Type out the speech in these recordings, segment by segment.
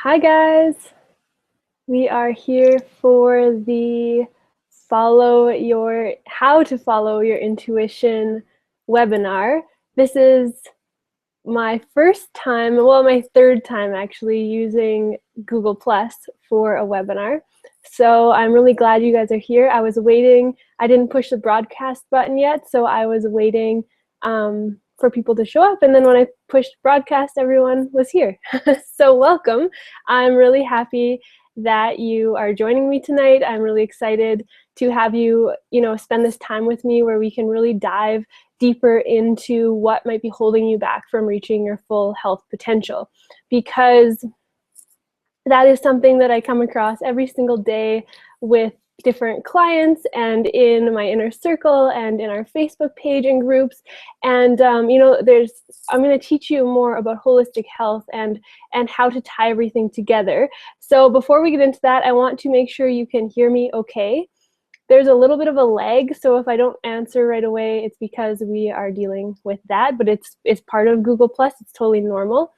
Hi guys, we are here for the how to follow your intuition webinar. This is my first time, well, my third time actually using Google Plus for a webinar. So I'm really glad you guys are here. I was waiting, I didn't push the broadcast button yet, so I was waiting for people to show up. And then when I pushed broadcast, everyone was here. So welcome. I'm really happy that you are joining me tonight. I'm really excited to have you, spend this time with me where we can really dive deeper into what might be holding you back from reaching your full health potential, because that is something that I come across every single day with different clients and in my inner circle and in our Facebook page and groups. And I'm going to teach you more about holistic health and how to tie everything together. So before we get into that, I want to make sure you can hear me okay. There's a little bit of a lag, so if I don't answer right away, it's because we are dealing with that, but it's part of Google Plus. It's totally normal.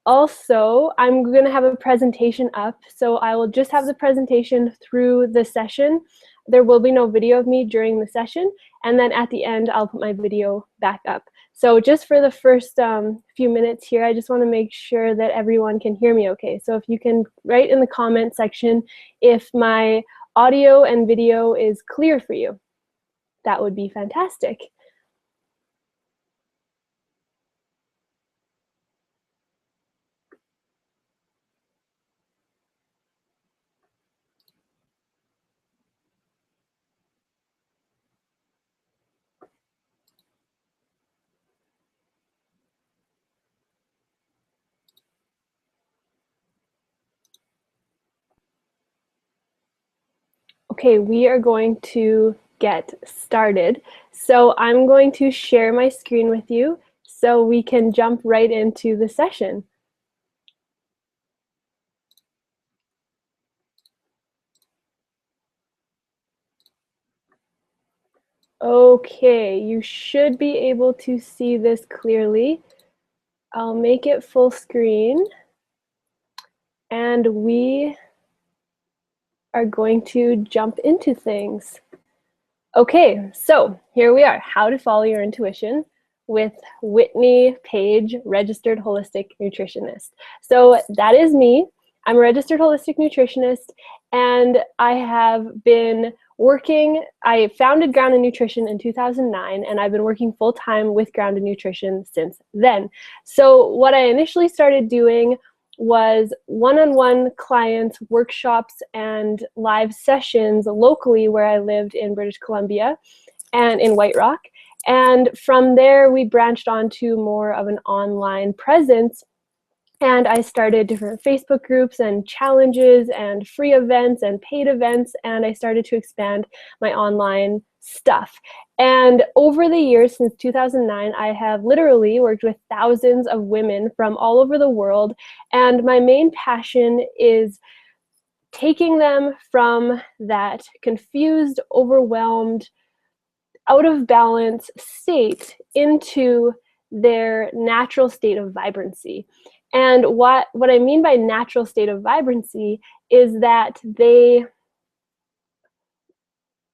Also, I'm going to have a presentation up, so I will just have the presentation through the session. There will be no video of me during the session, and then at the end, I'll put my video back up. So just for the first few minutes here, I just want to make sure that everyone can hear me okay. So if you can write in the comment section if my audio and video is clear for you, that would be fantastic. Okay, we are going to get started. So I'm going to share my screen with you so we can jump right into the session. Okay, you should be able to see this clearly. I'll make it full screen, and we are going to jump into things. Okay, so here we are, how to follow your intuition with Whitney Page, registered holistic nutritionist. So that is me. I'm a registered holistic nutritionist, and I have been I founded Grounded Nutrition in 2009, and I've been working full-time with Grounded Nutrition since then. So what I initially started doing was one-on-one clients, workshops, and live sessions locally where I lived in British Columbia and in White Rock. And from there, we branched on to more of an online presence. And I started different Facebook groups and challenges and free events and paid events, and I started to expand my online stuff. And over the years, since 2009, I have literally worked with thousands of women from all over the world, and my main passion is taking them from that confused, overwhelmed, out of balance state into their natural state of vibrancy. And what I mean by natural state of vibrancy is that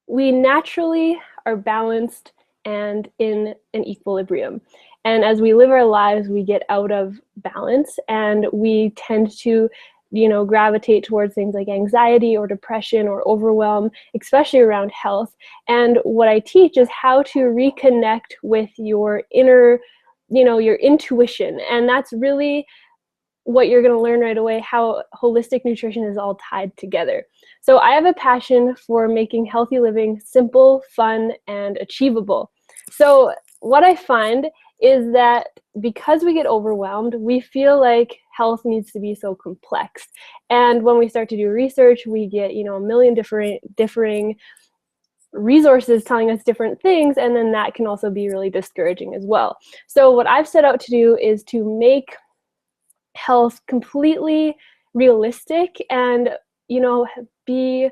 we naturally are balanced and in an equilibrium. And as we live our lives, we get out of balance, and we tend to gravitate towards things like anxiety or depression or overwhelm, especially around health. And what I teach is how to reconnect with your inner, your intuition. And that's really what you're going to learn right away, how holistic nutrition is all tied together. So I have a passion for making healthy living simple, fun, and achievable. So what I find is that because we get overwhelmed, we feel like health needs to be so complex. And when we start to do research, we get, a million differing resources telling us different things, and then that can also be really discouraging as well. So what I've set out to do is to make health completely realistic and be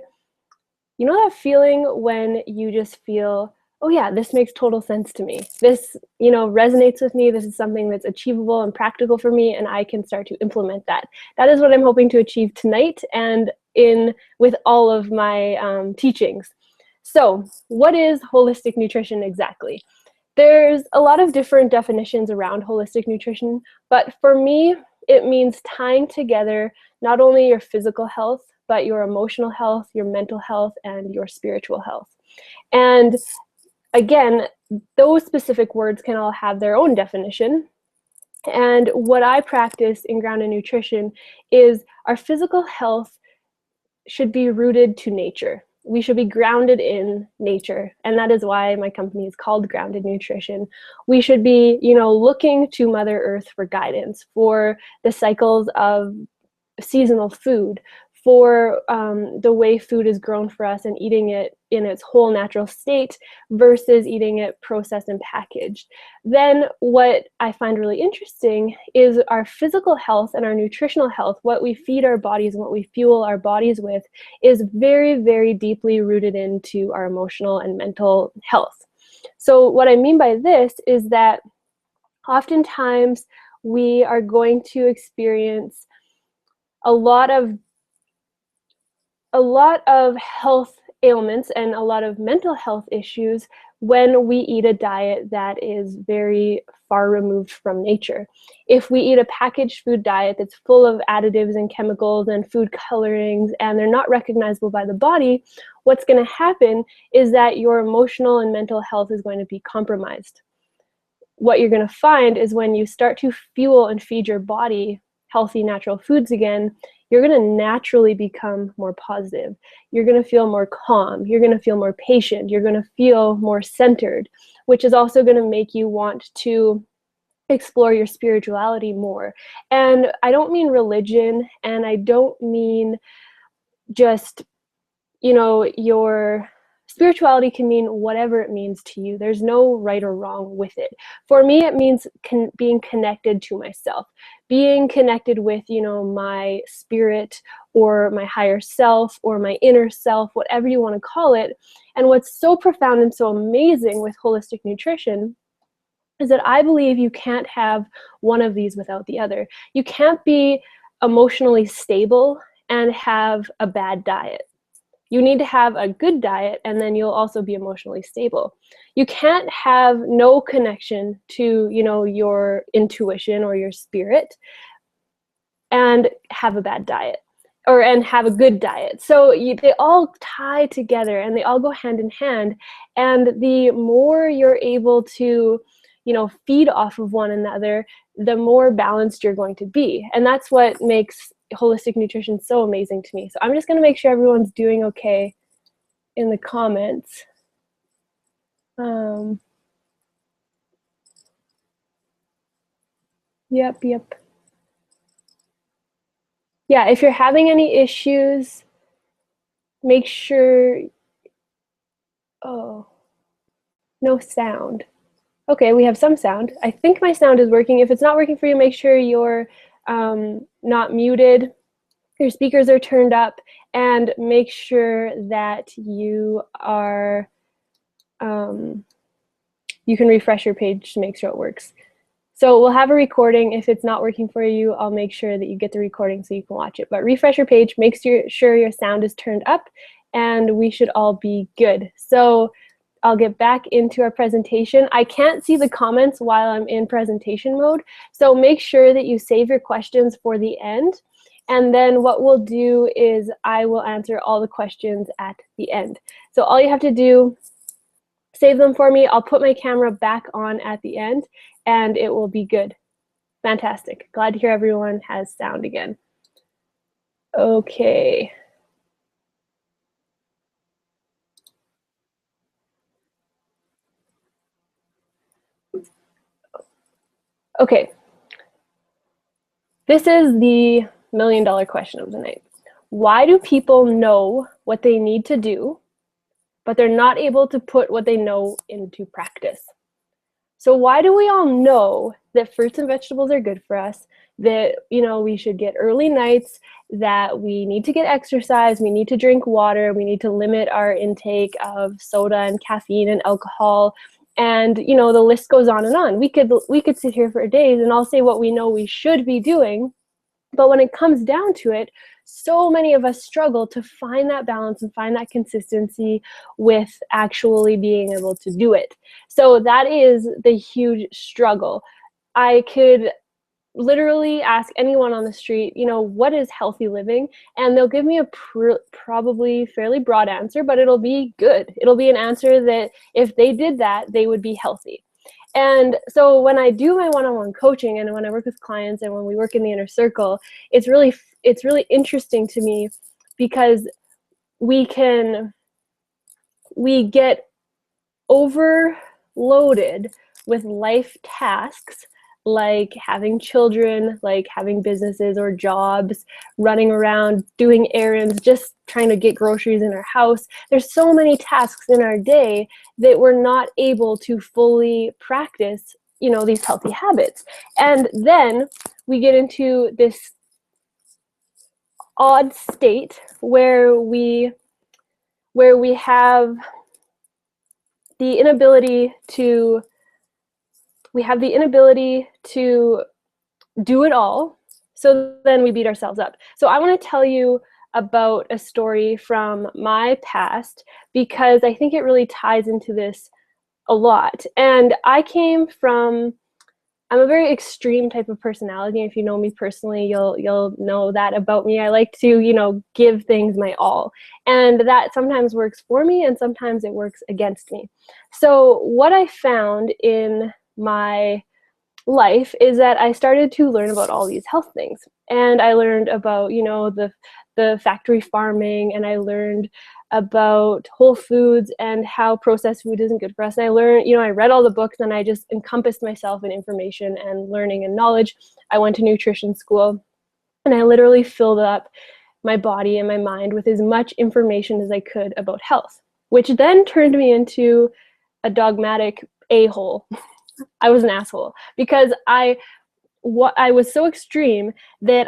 that feeling when you just feel oh yeah, this makes total sense to me. This, you know, resonates with me. This is something that's achievable and practical for me, and I can start to implement that. That is what I'm hoping to achieve tonight and with all of my teachings. So what is holistic nutrition exactly? There's a lot of different definitions around holistic nutrition, but for me, it means tying together not only your physical health, but your emotional health, your mental health, and your spiritual health. And again, those specific words can all have their own definition. And what I practice in Grounded Nutrition is our physical health should be rooted to nature. We should be grounded in nature. And that is why my company is called Grounded Nutrition. We should be, you know, looking to Mother Earth for guidance, for the cycles of seasonal food, for the way food is grown for us and eating it in its whole natural state versus eating it processed and packaged. Then what I find really interesting is our physical health and our nutritional health, what we feed our bodies and what we fuel our bodies with, is very, very deeply rooted into our emotional and mental health. So what I mean by this is that oftentimes we are going to experience a lot of health ailments and a lot of mental health issues when we eat a diet that is very far removed from nature. If we eat a packaged food diet that's full of additives and chemicals and food colorings and they're not recognizable by the body, what's going to happen is that your emotional and mental health is going to be compromised. What you're going to find is when you start to fuel and feed your body healthy, natural foods again, you're going to naturally become more positive. You're going to feel more calm. You're going to feel more patient. You're going to feel more centered, which is also going to make you want to explore your spirituality more. And I don't mean religion, and I don't mean just, you know, your spirituality can mean whatever it means to you. There's no right or wrong with it. For me, it means being connected to myself, being connected with, you know, my spirit or my higher self or my inner self, whatever you want to call it. And what's so profound and so amazing with holistic nutrition is that I believe you can't have one of these without the other. You can't be emotionally stable and have a bad diet. You need to have a good diet, and then you'll also be emotionally stable. You can't have no connection to, you know, your intuition or your spirit and have a bad diet, and have a good diet. So they all tie together and they all go hand in hand. And the more you're able to, you know, feed off of one another, the more balanced you're going to be. And that's what makes holistic nutrition so amazing to me. So I'm just going to make sure everyone's doing okay in the comments. Yep. Yeah, if you're having any issues, make sure, oh, no sound. Okay, we have some sound. I think my sound is working. If it's not working for you, make sure you're not muted, your speakers are turned up, and make sure that you are, you can refresh your page to make sure it works. So we'll have a recording. If it's not working for you, I'll make sure that you get the recording so you can watch it. But refresh your page, make sure your sound is turned up, and we should all be good. So I'll get back into our presentation. I can't see the comments while I'm in presentation mode, so make sure that you save your questions for the end. And then what we'll do is I will answer all the questions at the end. So all you have to do, save them for me. I'll put my camera back on at the end, and it will be good. Fantastic. Glad to hear everyone has sound again. Okay. Okay. This is the million-dollar question of the night. Why do people know what they need to do, but they're not able to put what they know into practice? So why do we all know that fruits and vegetables are good for us, that, you know, we should get early nights, that we need to get exercise, we need to drink water, we need to limit our intake of soda and caffeine and alcohol. And, you know, the list goes on and on. We could sit here for days and I'll say what we know we should be doing. But when it comes down to it, so many of us struggle to find that balance and find that consistency with actually being able to do it. So that is the huge struggle. I could literally ask anyone on the street, you know, what is healthy living? And they'll give me a probably fairly broad answer, but it'll be good. It'll be an answer that if they did that, they would be healthy. And so when I do my one-on-one coaching and when I work with clients and when we work in the inner circle, it's really interesting to me because we get overloaded with life tasks like having children, like having businesses or jobs, running around, doing errands, just trying to get groceries in our house. There's so many tasks in our day that we're not able to fully practice, you know, these healthy habits. And then we get into this odd state where we have the inability to do it all. So then we beat ourselves up. So I want to tell you about a story from my past because I think it really ties into this a lot. And I'm a very extreme type of personality. If you know me personally, you'll know that about me. I like to, you know, give things my all. And that sometimes works for me and sometimes it works against me. So what I found in my life is that I started to learn about all these health things. And I learned about, you know, the factory farming, and I learned about whole foods and how processed food isn't good for us. And I learned, you know, I read all the books and I just encompassed myself in information and learning and knowledge. I went to nutrition school and I literally filled up my body and my mind with as much information as I could about health, which then turned me into a dogmatic a-hole. I was an asshole because I was so extreme that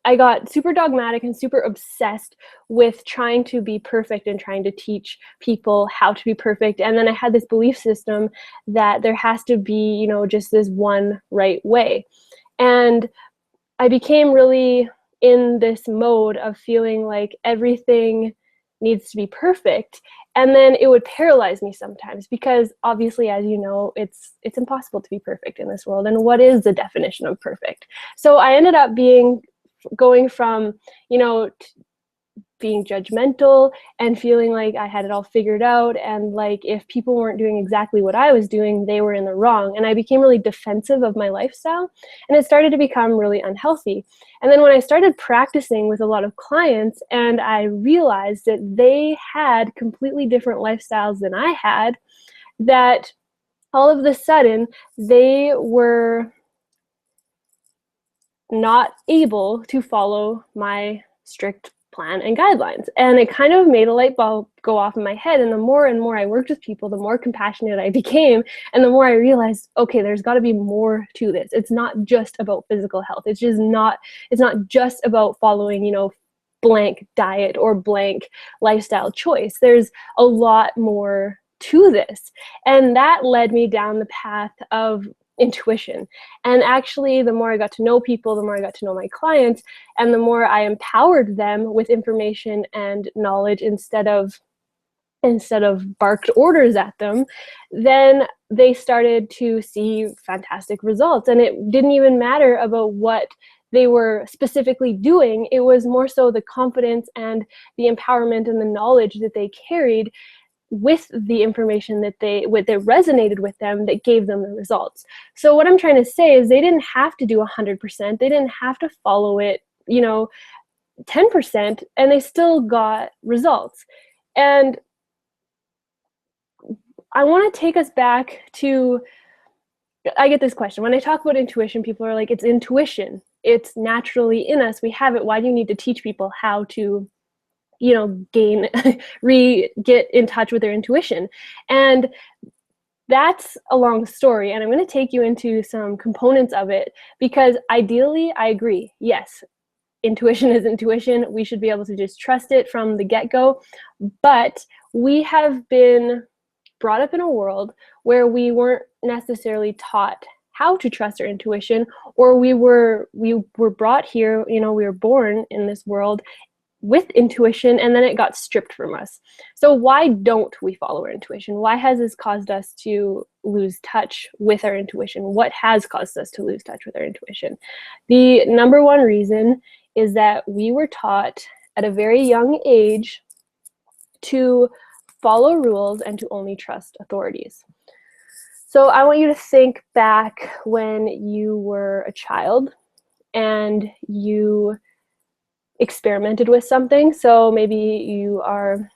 I got super dogmatic and super obsessed with trying to be perfect and trying to teach people how to be perfect. And then I had this belief system that there has to be, you know, just this one right way. And I became really in this mode of feeling like everything needs to be perfect. And then it would paralyze me sometimes because obviously, as you know, it's impossible to be perfect in this world. And what is the definition of perfect? So I ended up going from, you know, being judgmental and feeling like I had it all figured out, and like if people weren't doing exactly what I was doing, they were in the wrong. And I became really defensive of my lifestyle, and it started to become really unhealthy. And then when I started practicing with a lot of clients and I realized that they had completely different lifestyles than I had, that all of a sudden they were not able to follow my strict plan and guidelines. And it kind of made a light bulb go off in my head. And the more and more I worked with people, the more compassionate I became. And the more I realized, okay, there's got to be more to this. It's not just about physical health. It's not just about following, you know, blank diet or blank lifestyle choice. There's a lot more to this. And that led me down the path of intuition. And actually, the more I got to know people, the more I got to know my clients, and the more I empowered them with information and knowledge instead of barked orders at them, then they started to see fantastic results. And it didn't even matter about what they were specifically doing. It was more so the confidence and the empowerment and the knowledge that they carried with the information that resonated with them that gave them the results. So what I'm trying to say is they didn't have to do 100%. They didn't have to follow it, you know, 10%, and they still got results. And I want to take us back to, I get this question. When I talk about intuition, people are like, it's intuition. It's naturally in us. We have it. Why do you need to teach people how to, you know, get in touch with their intuition? And that's a long story, and I'm going to take you into some components of it, because ideally, I agree. Yes, intuition is intuition. We should be able to just trust it from the get-go. But we have been brought up in a world where we weren't necessarily taught how to trust our intuition, or we were brought here, we were born in this world with intuition, and then it got stripped from us. So why don't we follow our intuition? Why has this caused us to lose touch with our intuition? What has caused us to lose touch with our intuition? The number one reason is that we were taught at a very young age to follow rules and to only trust authorities. So I want you to think back when you were a child and you experimented with something. So maybe you are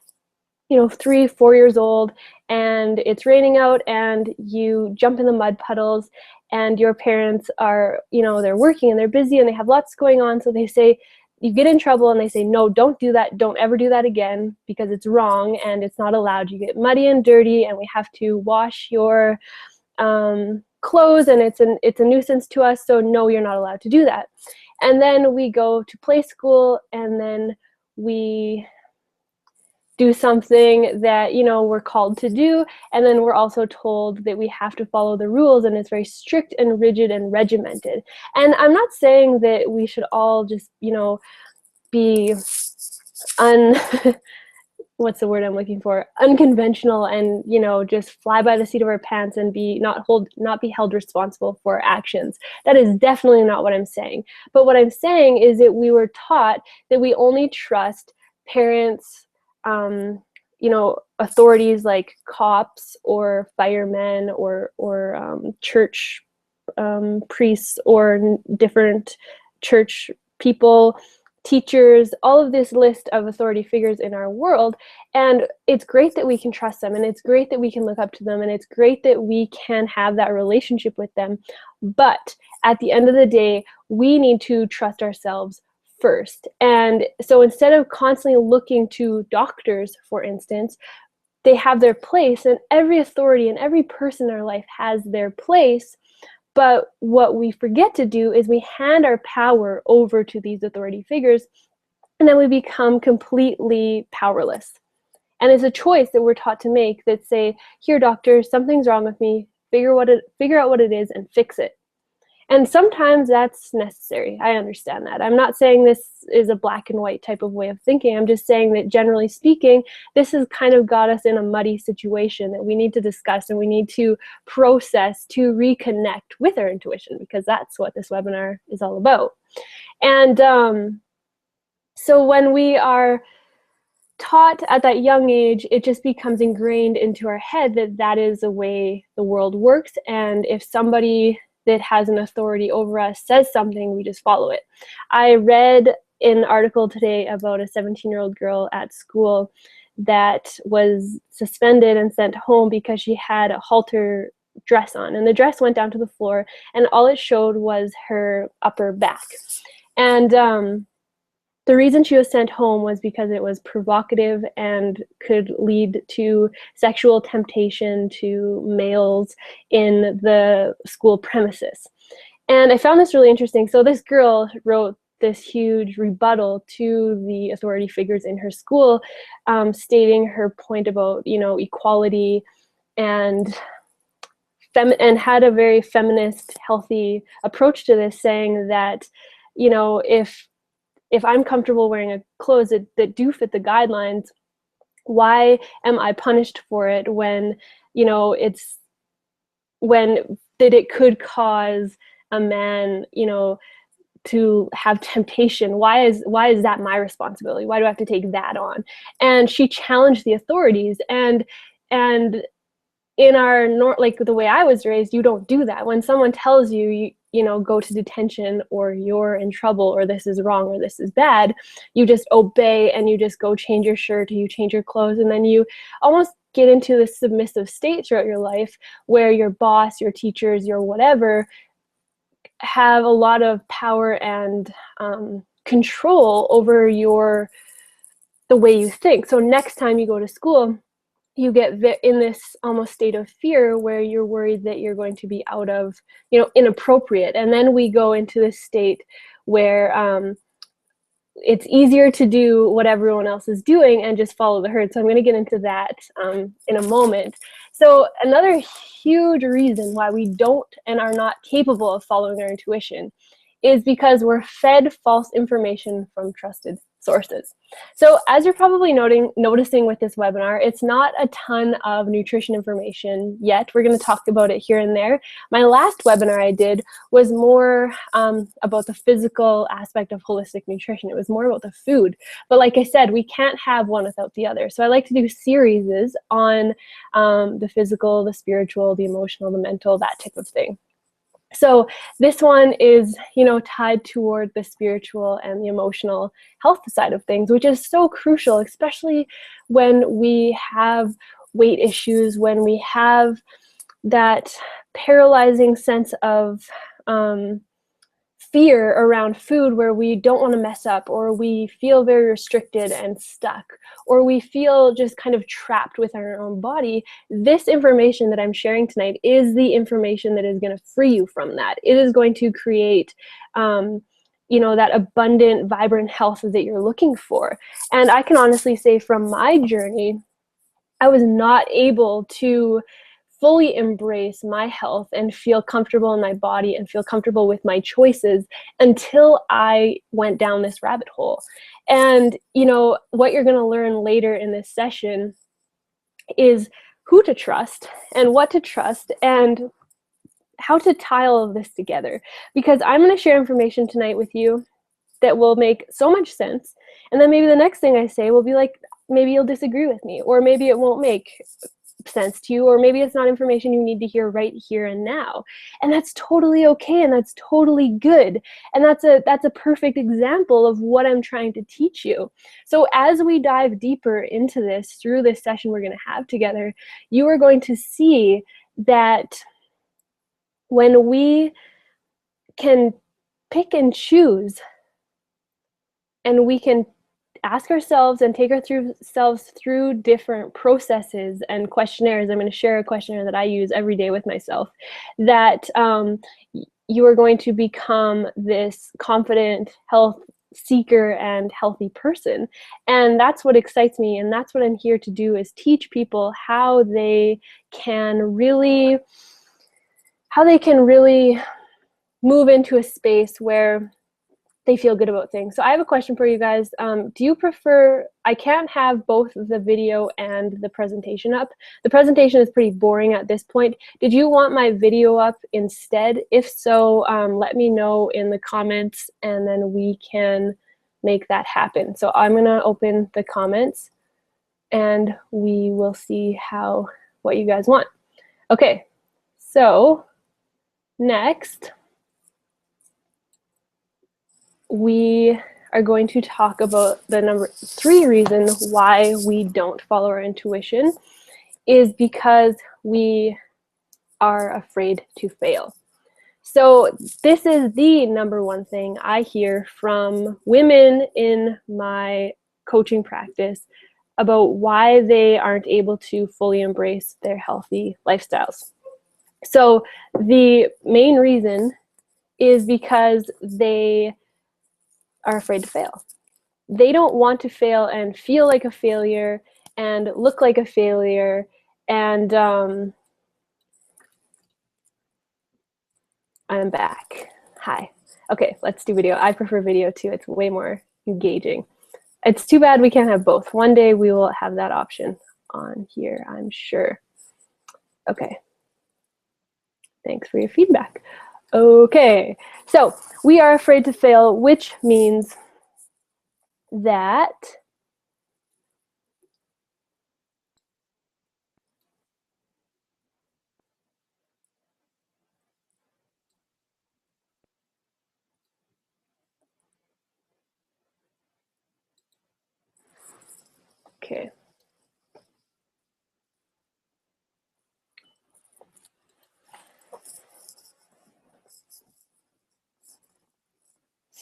3-4 years old and it's raining out and you jump in the mud puddles, and your parents are, they're working and they're busy and they have lots going on. So they say, you get in trouble and they say, no, don't do that. Don't ever do that again, because it's wrong and it's not allowed. You get muddy and dirty and we have to wash your clothes, and it's a nuisance to us. So no, you're not allowed to do that. And then we go to play school, and then we do something that we're called to do, and then we're also told that we have to follow the rules, and it's very strict and rigid and regimented. And I'm not saying that we should all just be what's the word I'm looking for? Unconventional, and just fly by the seat of our pants and not be held responsible for our actions. That is definitely not what I'm saying. But what I'm saying is that we were taught that we only trust parents, authorities like cops or firemen or church priests or different church people, teachers, all of this list of authority figures in our world. And it's great that we can trust them, and it's great that we can look up to them, and it's great that we can have that relationship with them. But at the end of the day, we need to trust ourselves first. And so instead of constantly looking to doctors, for instance, they have their place, and every authority and every person in our life has their place. But what we forget to do is we hand our power over to these authority figures, and then we become completely powerless. And it's a choice that we're taught to make that say, here, doctor, something's wrong with me, figure out what it is and fix it. And sometimes that's necessary. I understand that. I'm not saying this is a black and white type of way of thinking. I'm just saying that generally speaking, this has kind of got us in a muddy situation that we need to discuss, and we need to process to reconnect with our intuition, because that's what this webinar is all about. And so when we are taught at that young age, it just becomes ingrained into our head that that is the way the world works. And if somebody that has an authority over us says something, we just follow it. I read an article today about a 17-year-old girl at school that was suspended and sent home because she had a halter dress on, and the dress went down to the floor, and all it showed was her upper back. And the reason she was sent home was because it was provocative and could lead to sexual temptation to males in the school premises. And I found this really interesting. So this girl wrote this huge rebuttal to the authority figures in her school, stating her point about, equality, and had a very feminist, healthy approach to this, saying that, if I'm comfortable wearing clothes that do fit the guidelines, why am I punished for it when it could cause a man, to have temptation? Why is that my responsibility? Why do I have to take that on? And she challenged the authorities, and in our like the way I was raised, you don't do that. When someone tells you, go to detention, or you're in trouble, or this is wrong, or this is bad, you just obey, and you just go change your shirt, or you change your clothes, and then you almost get into this submissive state throughout your life where your boss, your teachers, your whatever have a lot of power and control over the way you think. So next time you go to school, you get in this almost state of fear where you're worried that you're going to be out of, inappropriate. And then we go into this state where it's easier to do what everyone else is doing and just follow the herd. So I'm going to get into that in a moment. So another huge reason why we don't and are not capable of following our intuition is because we're fed false information from trusted sources. So as you're probably noticing with this webinar, it's not a ton of nutrition information yet. We're going to talk about it here and there. My last webinar I did was more about the physical aspect of holistic nutrition. It was more about the food. But like I said, we can't have one without the other. So I like to do series on the physical, the spiritual, the emotional, the mental, that type of thing. So this one is, tied toward the spiritual and the emotional health side of things, which is so crucial, especially when we have weight issues, when we have that paralyzing sense of fear around food, where we don't want to mess up, or we feel very restricted and stuck, or we feel just kind of trapped with our own body. This information that I'm sharing tonight is the information that is going to free you from that. It is going to create that abundant, vibrant health that you're looking for. And I can honestly say from my journey, I was not able to fully embrace my health and feel comfortable in my body and feel comfortable with my choices until I went down this rabbit hole. And, what you're going to learn later in this session is who to trust and what to trust and how to tie all of this together. Because I'm going to share information tonight with you that will make so much sense. And then maybe the next thing I say will be like, maybe you'll disagree with me, or maybe it won't make sense to you, or maybe it's not information you need to hear right here and now. And that's totally okay, and that's totally good. And that's a perfect example of what I'm trying to teach you. So as we dive deeper into this through this session we're going to have together, you are going to see that when we can pick and choose, and we can ask ourselves and take ourselves through different processes and questionnaires. I'm going to share a questionnaire that I use every day with myself, that you are going to become this confident, health seeker and healthy person. And that's what excites me. And that's what I'm here to do, is teach people how they can really move into a space where they feel good about things. So I have a question for you guys. Do you prefer, I can't have both the video and the presentation up. The presentation is pretty boring at this point. Did you want my video up instead? If so, let me know in the comments, and then we can make that happen. So I'm gonna open the comments and we will see what you guys want. Okay, so next, we are going to talk about the number 3 reason why we don't follow our intuition, is because we are afraid to fail. So this is the number 1 thing I hear from women in my coaching practice about why they aren't able to fully embrace their healthy lifestyles. So the main reason is because they are afraid to fail. They don't want to fail and feel like a failure and look like a failure. And I'm back. Hi. Okay, let's do video. I prefer video too. It's way more engaging. It's too bad we can't have both. One day we will have that option on here, I'm sure. Okay. Thanks for your feedback. Okay, so we are afraid to fail, which means that okay.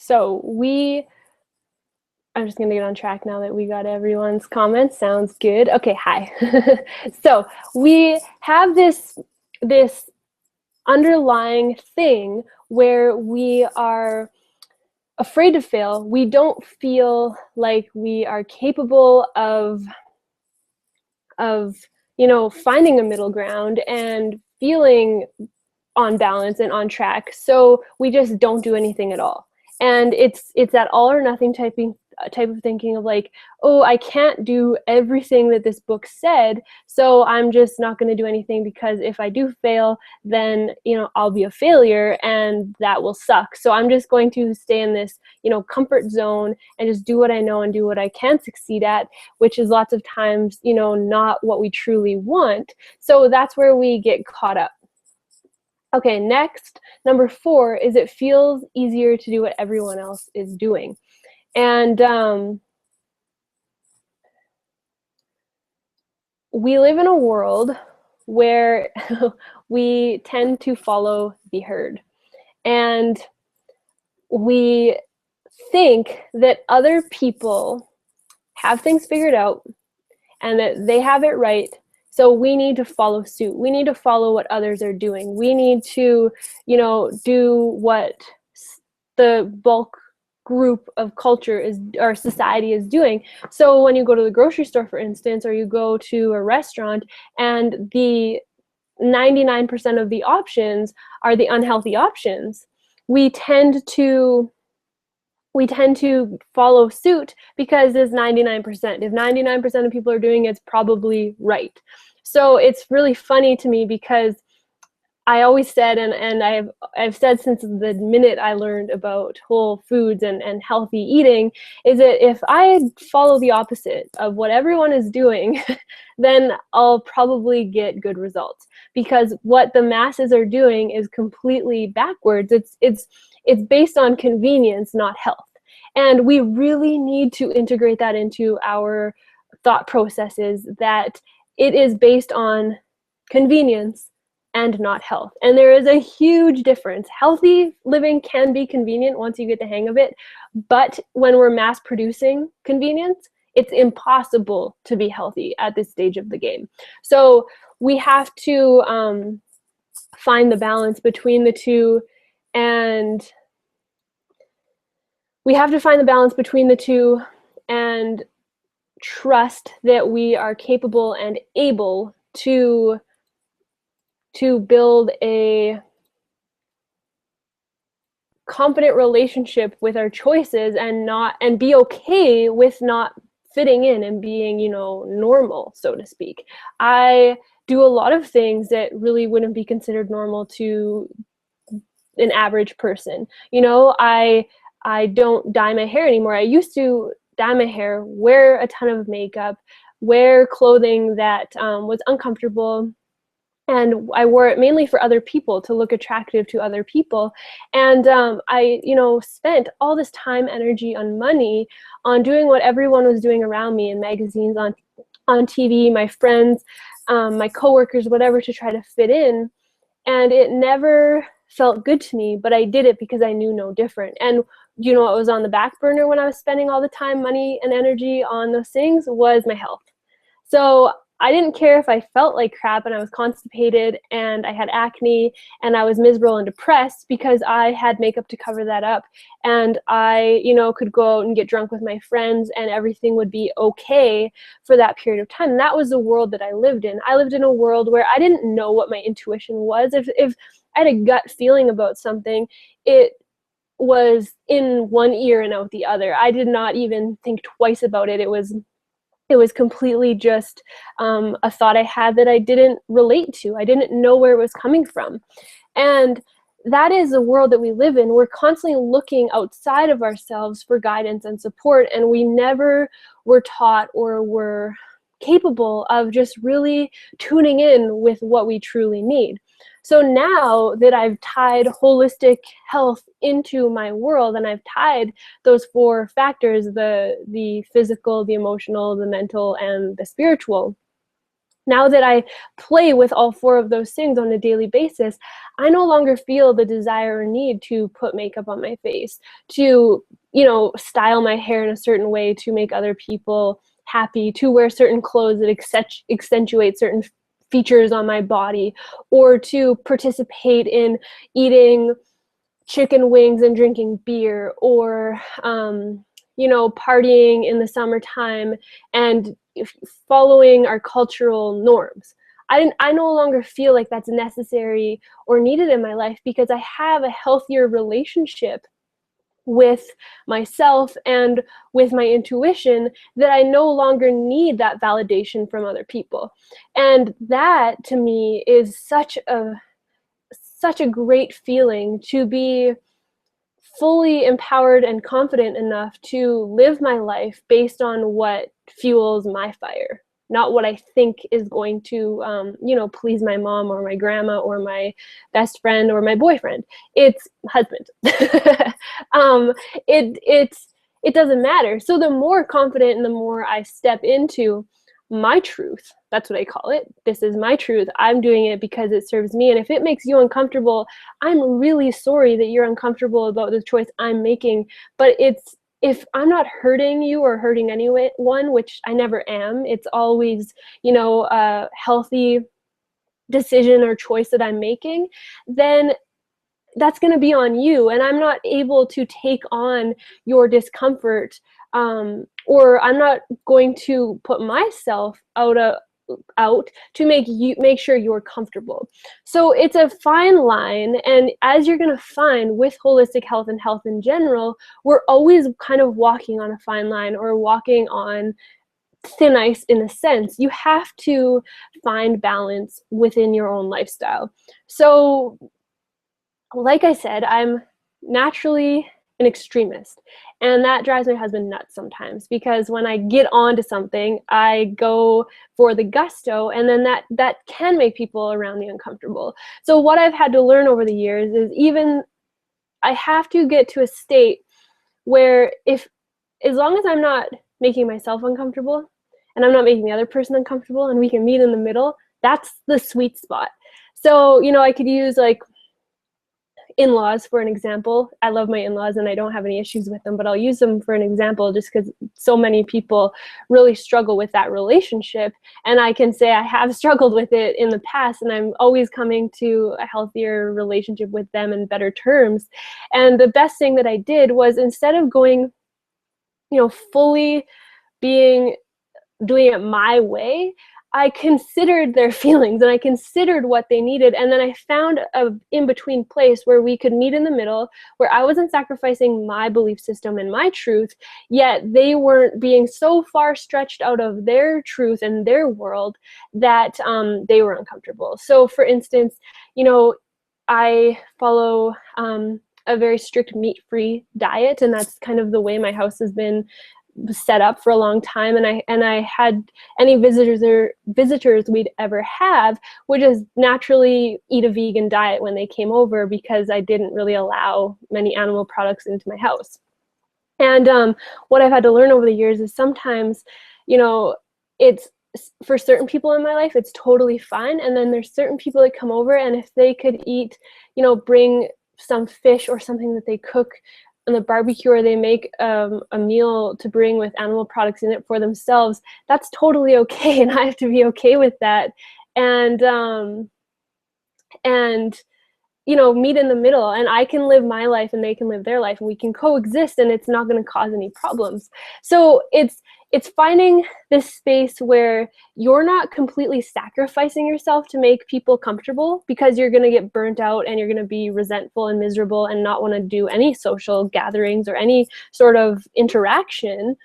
So we I'm just gonna get on track now that we got everyone's comments. Sounds good. Okay, hi. So we have this underlying thing where we are afraid to fail. We don't feel like we are capable of finding a middle ground and feeling on balance and on track. So we just don't do anything at all. And it's that all or nothing type of thinking of like, oh, I can't do everything that this book said, so I'm just not going to do anything, because if I do fail, then I'll be a failure and that will suck. So I'm just going to stay in this comfort zone and just do what I know and do what I can succeed at, which is lots of times not what we truly want. So that's where we get caught up. Okay, next, number 4 is it feels easier to do what everyone else is doing. And we live in a world where we tend to follow the herd. And we think that other people have things figured out and that they have it right. So we need to follow suit. We need to follow what others are doing. We need to, do what the bulk group of culture or society is doing. So when you go to the grocery store, for instance, or you go to a restaurant and the 99% of the options are the unhealthy options, we tend to follow suit because it's 99%. If 99% of people are doing it, it's probably right. So it's really funny to me because I always said, and I've said since the minute I learned about whole foods and healthy eating, is that if I follow the opposite of what everyone is doing, then I'll probably get good results, because what the masses are doing is completely backwards. It's based on convenience, not health. And we really need to integrate that into our thought processes, that it is based on convenience and not health. And there is a huge difference. Healthy living can be convenient once you get the hang of it, but when we're mass producing convenience, it's impossible to be healthy at this stage of the game. So we have to find the balance between the two, and trust that we are capable and able to build a confident relationship with our choices, and be okay with not fitting in and being, normal, so to speak. I do a lot of things that really wouldn't be considered normal to an average person. I don't dye my hair anymore. I used to dye my hair, wear a ton of makeup, wear clothing that was uncomfortable, and I wore it mainly for other people, to look attractive to other people. And I spent all this time, energy, on money on doing what everyone was doing around me, in magazines, on TV, my friends, my coworkers, whatever, to try to fit in. And it never felt good to me, but I did it because I knew no different. And what was on the back burner when I was spending all the time, money, and energy on those things was my health. So I didn't care if I felt like crap and I was constipated and I had acne and I was miserable and depressed, because I had makeup to cover that up, and I, could go out and get drunk with my friends and everything would be okay for that period of time. And that was the world that I lived in. I lived in a world where I didn't know what my intuition was. If I had a gut feeling about something, it was in one ear and out the other. I did not even think twice about it. It was completely just a thought I had that I didn't relate to. I didn't know where it was coming from. And that is the world that we live in. We're constantly looking outside of ourselves for guidance and support, and we never were taught or were capable of just really tuning in with what we truly need. So now that I've tied holistic health into my world, and I've tied those 4 factors, the physical, the emotional, the mental, and the spiritual, Now that I play with all four of those things on a daily basis, I no longer feel the desire or need to put makeup on my face, to, style my hair in a certain way to make other people happy, to wear certain clothes that accentuate certain features on my body, or to participate in eating chicken wings and drinking beer, or partying in the summertime and following our cultural norms. I no longer feel like that's necessary or needed in my life, because I have a healthier relationship with myself and with my intuition, that I no longer need that validation from other people. And that, to me, is such a great feeling, to be fully empowered and confident enough to live my life based on what fuels my fire, not what I think is going to, please my mom or my grandma or my best friend or my boyfriend. It's husband. um, it doesn't matter. So the more confident and the more I step into my truth, that's what I call it. This is my truth. I'm doing it because it serves me. And if it makes you uncomfortable, I'm really sorry that you're uncomfortable about the choice I'm making. But if I'm not hurting you or hurting anyone, which I never am, it's always, a healthy decision or choice that I'm making, then that's going to be on you. And I'm not able to take on your discomfort, or I'm not going to put myself out to make sure you're comfortable. So it's a fine line, and as you're going to find with holistic health and health in general, we're always kind of walking on a fine line, or walking on thin ice in a sense. You have to find balance within your own lifestyle. So like I said, I'm naturally an extremist, and that drives my husband nuts sometimes, because when I get onto something, I go for the gusto, and then that can make people around me uncomfortable. So what I've had to learn over the years is, even I have to get to a state where, as long as I'm not making myself uncomfortable and I'm not making the other person uncomfortable, and we can meet in the middle, that's the sweet spot. So, I could use like in-laws for an example. I love my in-laws and I don't have any issues with them, but I'll use them for an example just because so many people really struggle with that relationship. And I can say I have struggled with it in the past, and I'm always coming to a healthier relationship with them in better terms. And the best thing that I did was, instead of going, fully doing it my way, I considered their feelings and I considered what they needed. And then I found a in-between place where we could meet in the middle, where I wasn't sacrificing my belief system and my truth, yet they weren't being so far stretched out of their truth and their world that they were uncomfortable. So for instance, I follow a very strict meat-free diet, and that's kind of the way my house has been set up for a long time. And I had any visitors we'd ever have would just naturally eat a vegan diet when they came over, because I didn't really allow many animal products into my house. And what I've had to learn over the years is, sometimes, it's, for certain people in my life, it's totally fine. And then there's certain people that come over, and if they could eat, bring some fish or something that they cook on the barbecue, or they make a meal to bring with animal products in it for themselves, that's totally okay. And I have to be okay with that. And meet in the middle, and I can live my life and they can live their life, and we can coexist, and it's not going to cause any problems. So it's finding this space where you're not completely sacrificing yourself to make people comfortable, because you're going to get burnt out and you're going to be resentful and miserable and not want to do any social gatherings or any sort of interaction.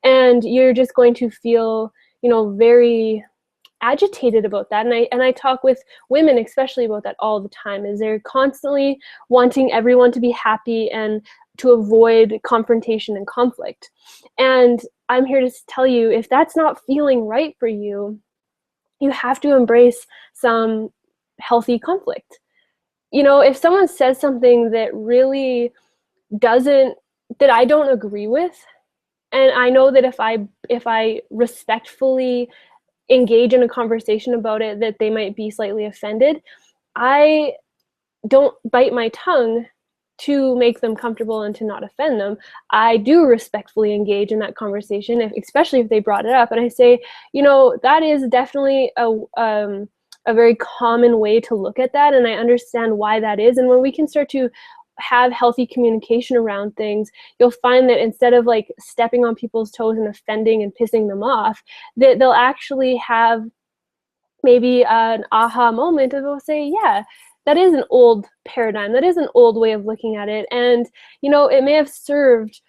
And you're just going to feel, very agitated about that. And I talk with women especially about that all the time, is they're constantly wanting everyone to be happy and to avoid confrontation and conflict. And I'm here to tell you, if that's not feeling right for you, you have to embrace some healthy conflict. If someone says something that really that I don't agree with, and I know that if I respectfully engage in a conversation about it that they might be slightly offended, I don't bite my tongue to make them comfortable and to not offend them. I do respectfully engage in that conversation, especially if they brought it up. And I say, that is definitely a very common way to look at that. And I understand why that is. And when we can start to have healthy communication around things, you'll find that instead of like stepping on people's toes and offending and pissing them off, that they'll actually have maybe an aha moment and they'll say, yeah, that is an old paradigm. That is an old way of looking at it. And, it may have served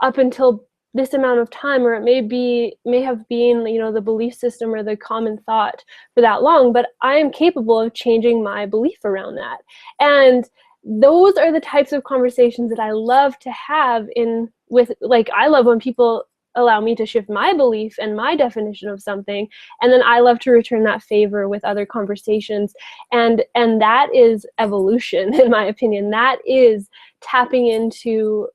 up until this amount of time, or it may have been, the belief system or the common thought for that long, but I am capable of changing my belief around that. And those are the types of conversations that I love to have I love when people allow me to shift my belief and my definition of something, and then I love to return that favor with other conversations, and that is evolution, in my opinion. That is tapping into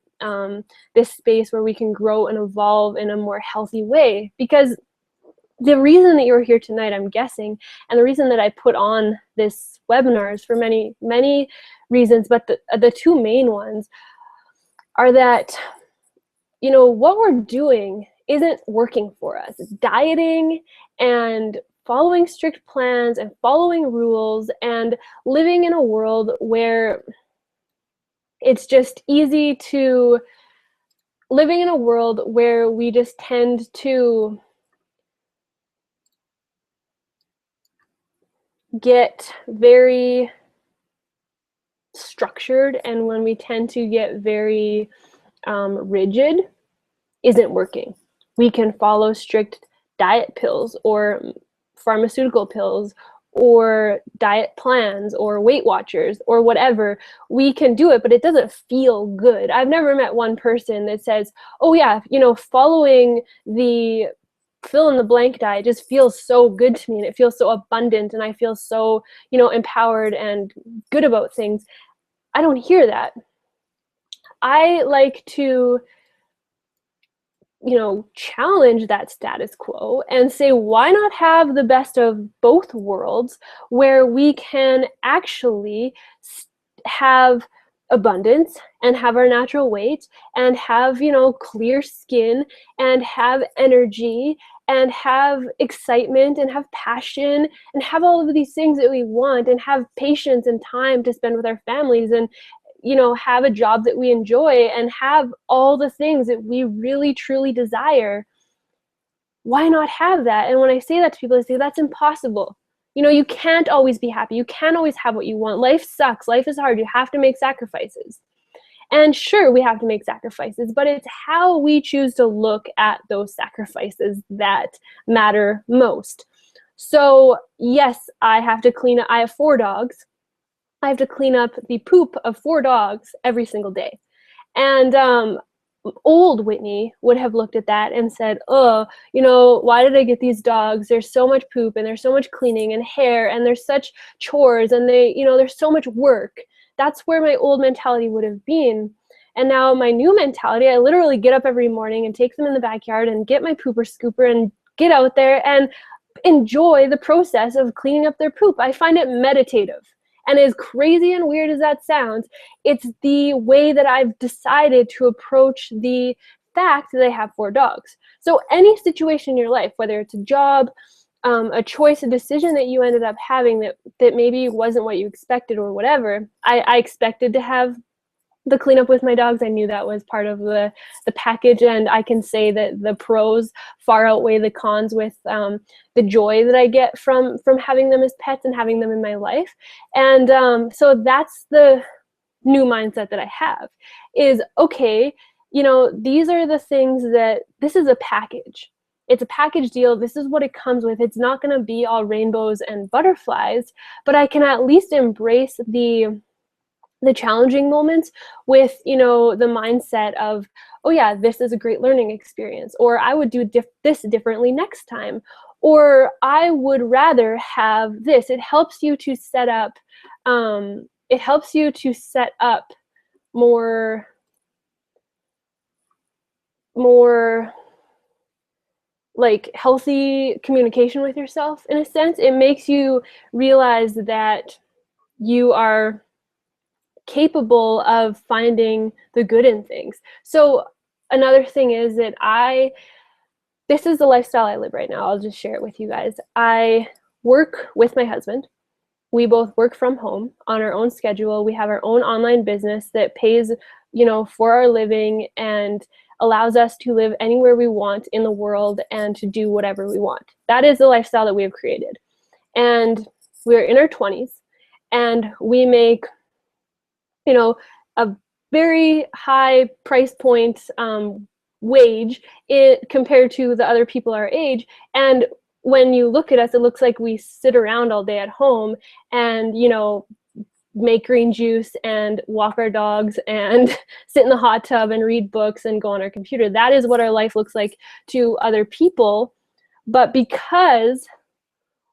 this space where we can grow and evolve in a more healthy way. Because the reason that you're here tonight, I'm guessing, and the reason that I put on this webinar is for many, many reasons, but the two main ones are that what we're doing isn't working for us. Dieting and following strict plans and following rules and living in a world where it's just easy to living in a world where we just tend to get very structured, and when we tend to get very rigid, isn't working. We can follow strict diet pills or pharmaceutical pills or diet plans or Weight Watchers or whatever. We can do it, but it doesn't feel good. I've never met one person that says, oh yeah, following the fill in the blank diet just feels so good to me, and it feels so abundant, and I feel so, empowered and good about things. I don't hear that. I like to challenge that status quo and say, why not have the best of both worlds, where we can actually have abundance and have our natural weight and have, clear skin and have energy and have excitement and have passion and have all of these things that we want, and have patience and time to spend with our families, and have a job that we enjoy, and have all the things that we really truly desire. Why not have that? And when I say that to people, I say that's impossible. You can't always be happy. You can't always have what you want. Life sucks. Life is hard. You have to make sacrifices. And sure, we have to make sacrifices, but it's how we choose to look at those sacrifices that matter most. So yes, I have 4 dogs. I have to clean up the poop of 4 dogs every single day. And old Whitney would have looked at that and said, oh, why did I get these dogs? There's so much poop, and there's so much cleaning and hair, and there's such chores, and there's so much work. That's where my old mentality would have been. And now my new mentality, I literally get up every morning and take them in the backyard and get my pooper scooper and get out there and enjoy the process of cleaning up their poop. I find it meditative. And as crazy and weird as that sounds, it's the way that I've decided to approach the fact that I have 4 dogs. So any situation in your life, whether it's a job, a choice, a decision that you ended up having that maybe wasn't what you expected or whatever, I expected to have the cleanup with my dogs. I knew that was part of the package, and I can say that the pros far outweigh the cons with the joy that I get from having them as pets and having them in my life. And so that's the new mindset that I have is, okay, these are the things this is a package. It's a package deal. This is what it comes with. It's not going to be all rainbows and butterflies, but I can at least embrace the challenging moments with, the mindset of, oh yeah, this is a great learning experience, or I would do this differently next time, or I would rather have this. It helps you to set up, more like healthy communication with yourself in a sense. It makes you realize that you are capable of finding the good in things. So another thing is that this is the lifestyle I live right now. I'll just share it with you guys. I work with my husband. We both work from home on our own schedule. We have our own online business that pays, for our living and allows us to live anywhere we want in the world and to do whatever we want. That is the lifestyle that we have created. And we're in our 20s and we make, a very high price point wage compared to the other people our age. And when you look at us, it looks like we sit around all day at home and, make green juice and walk our dogs and sit in the hot tub and read books and go on our computer. That is what our life looks like to other people. But because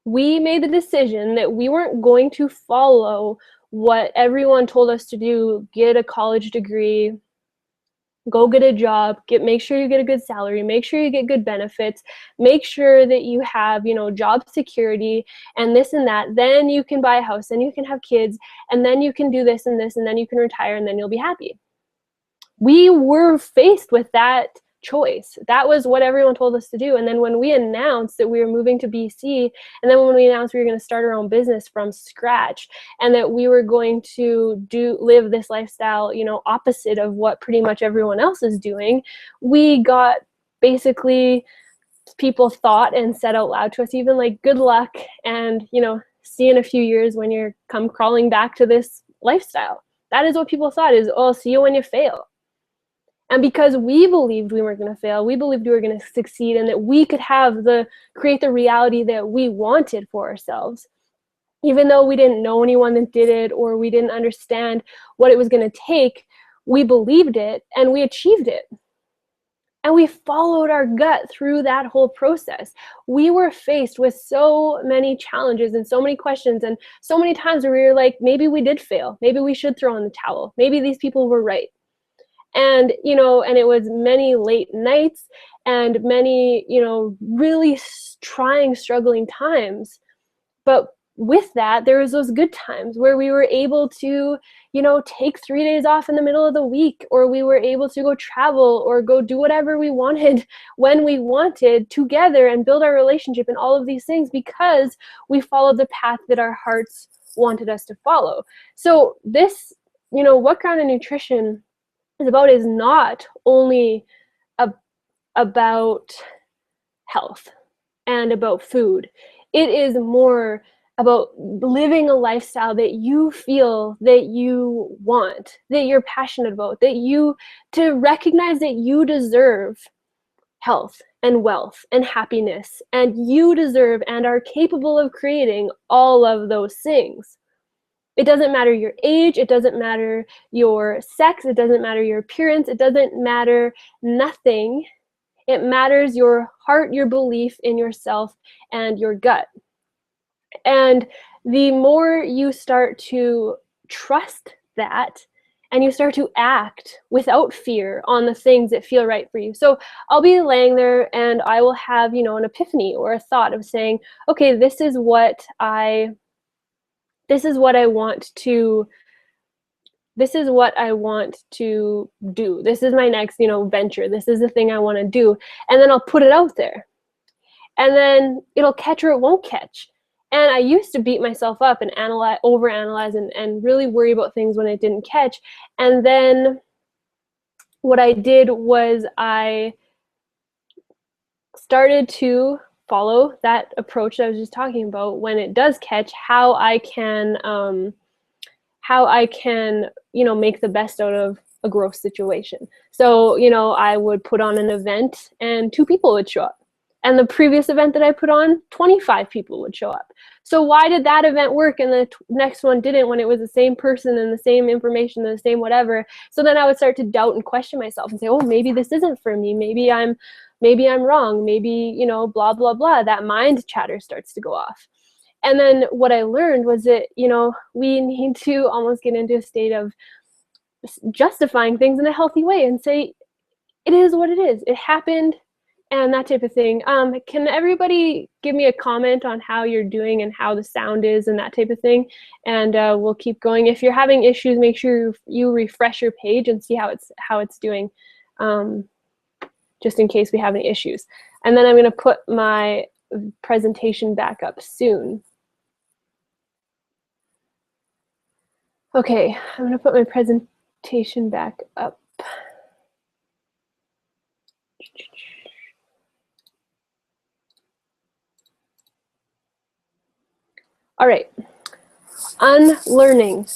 we made the decision that we weren't going to follow what everyone told us to do, get a college degree, go get a job, make sure you get a good salary, make sure you get good benefits, make sure that you have, job security and this and that, then you can buy a house, then you can have kids, and then you can do this and this, and then you can retire, and then you'll be happy. We were faced with that choice. That was what everyone told us to do. And then when we announced that we were moving to BC, and then when we announced we were going to start our own business from scratch, and that we were going to live this lifestyle, opposite of what pretty much everyone else is doing, we got basically people thought and said out loud to us even like, good luck, and see in a few years when you're come crawling back to this lifestyle. That is what people thought is, oh, see you when you fail. And because we believed we weren't going to fail, we believed we were going to succeed, and that we could create the reality that we wanted for ourselves, even though we didn't know anyone that did it or we didn't understand what it was going to take, we believed it and we achieved it. And we followed our gut through that whole process. We were faced with so many challenges and so many questions and so many times where we were like, maybe we did fail. Maybe we should throw in the towel. Maybe these people were right. And, and it was many late nights and many, really trying, struggling times. But with that, there was those good times where we were able to, take 3 days off in the middle of the week, or we were able to go travel or go do whatever we wanted when we wanted together and build our relationship and all of these things because we followed the path that our hearts wanted us to follow. So this, What Grounded Nutrition is not only about health and about food. It is more about living a lifestyle that you feel that you want, that you're passionate about, to recognize that you deserve health and wealth and happiness, and you deserve and are capable of creating all of those things. It doesn't matter your age, it doesn't matter your sex, it doesn't matter your appearance, it doesn't matter nothing. It matters your heart, your belief in yourself, and your gut. And the more you start to trust that, and you start to act without fear on the things that feel right for you. So I'll be laying there and I will have, an epiphany or a thought of saying, okay, this is what I want to do. This is my next, venture. This is the thing I want to do. And then I'll put it out there. And then it'll catch or it won't catch. And I used to beat myself up and overanalyze and really worry about things when it didn't catch. And then what I did was I started to follow that approach that I was just talking about. When it does catch, how I can make the best out of a growth situation. So, I would put on an event and 2 people would show up. And the previous event that I put on, 25 people would show up. So why did that event work and the next one didn't, when it was the same person and the same information and the same whatever? So then I would start to doubt and question myself and say, oh, maybe this isn't for me. Maybe I'm wrong. Maybe, blah, blah, blah. That mind chatter starts to go off. And then what I learned was that, we need to almost get into a state of justifying things in a healthy way and say, it is what it is. It happened and that type of thing. Can everybody give me a comment on how you're doing and how the sound is and that type of thing? And we'll keep going. If you're having issues, make sure you refresh your page and see how it's doing, just in case we have any issues. And then I'm going to put my presentation back up soon. Okay, I'm going to put my presentation back up. All right, unlearning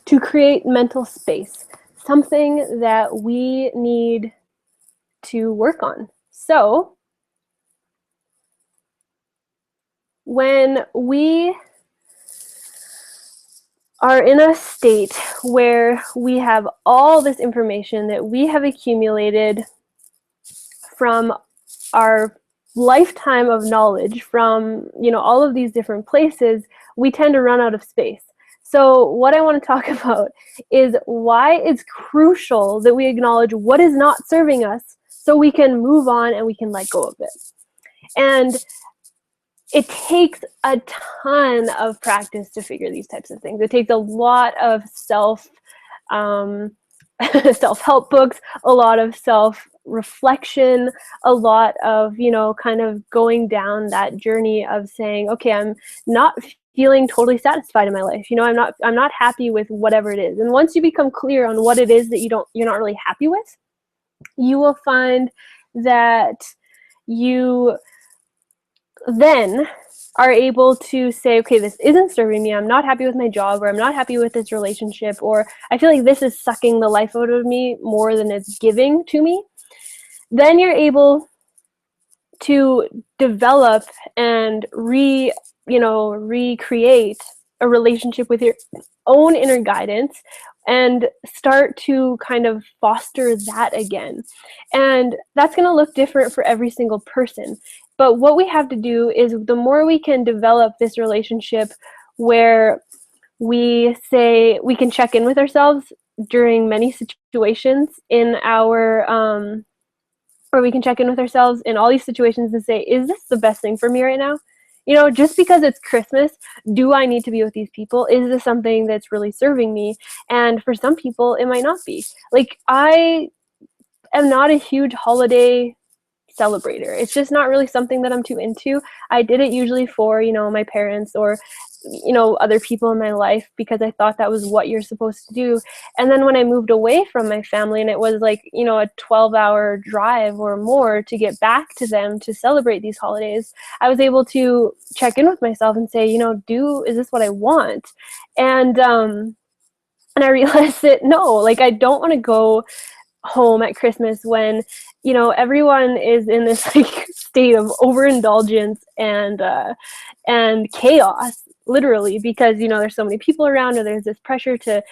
to create mental space, something that we need to work on. So when we are in a state where we have all this information that we have accumulated from our lifetime of knowledge from, all of these different places, we tend to run out of space. So what I want to talk about is why it's crucial that we acknowledge what is not serving us so we can move on and we can let go of it. And it takes a ton of practice to figure these types of things. It takes a lot of self-help books, a lot of self-reflection, a lot of, kind of going down that journey of saying, okay, I'm not feeling totally satisfied in my life. I'm not happy with whatever it is. And once you become clear on what it is that you're not really happy with, you will find that you then are able to say, okay, this isn't serving me. I'm not happy with my job, or I'm not happy with this relationship, or I feel like this is sucking the life out of me more than it's giving to me. Then you're able to develop and recreate a relationship with your own inner guidance and start to kind of foster that again. And that's going to look different for every single person. But what we have to do is, the more we can develop this relationship where we say we can check in with ourselves during many situations in our, or we can check in with ourselves in all these situations and say, is this the best thing for me right now? Just because it's Christmas, do I need to be with these people? Is this something that's really serving me? And for some people, it might not be. Like, I am not a huge holiday celebrator. It's just not really something that I'm too into. I did it usually for, my parents or, other people in my life, because I thought that was what you're supposed to do. And then when I moved away from my family, and it was like, a 12-hour drive or more to get back to them to celebrate these holidays, I was able to check in with myself and say, is this what I want? And I realized that no, like, I don't want to go home at Christmas when, everyone is in this like state of overindulgence and chaos, literally, because, there's so many people around, or there's this pressure to,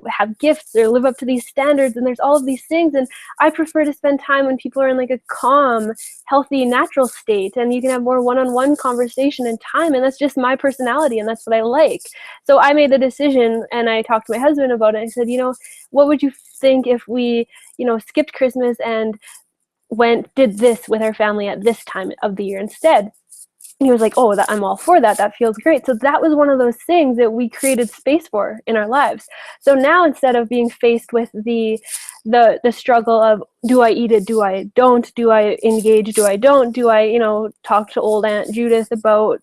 have gifts or live up to these standards, and there's all of these things. And I prefer to spend time when people are in like a calm, healthy, natural state, and you can have more one-on-one conversation and time. And that's just my personality, and that's what I like. So I made the decision, and I talked to my husband about it. I said, what would you think if we, skipped Christmas and did this with our family at this time of the year instead? And he was like, oh, I'm all for that. That feels great. So that was one of those things that we created space for in our lives. So now, instead of being faced with the struggle of, do I eat it? Do I don't? Do I engage? Do I don't? Do I, talk to old Aunt Judith about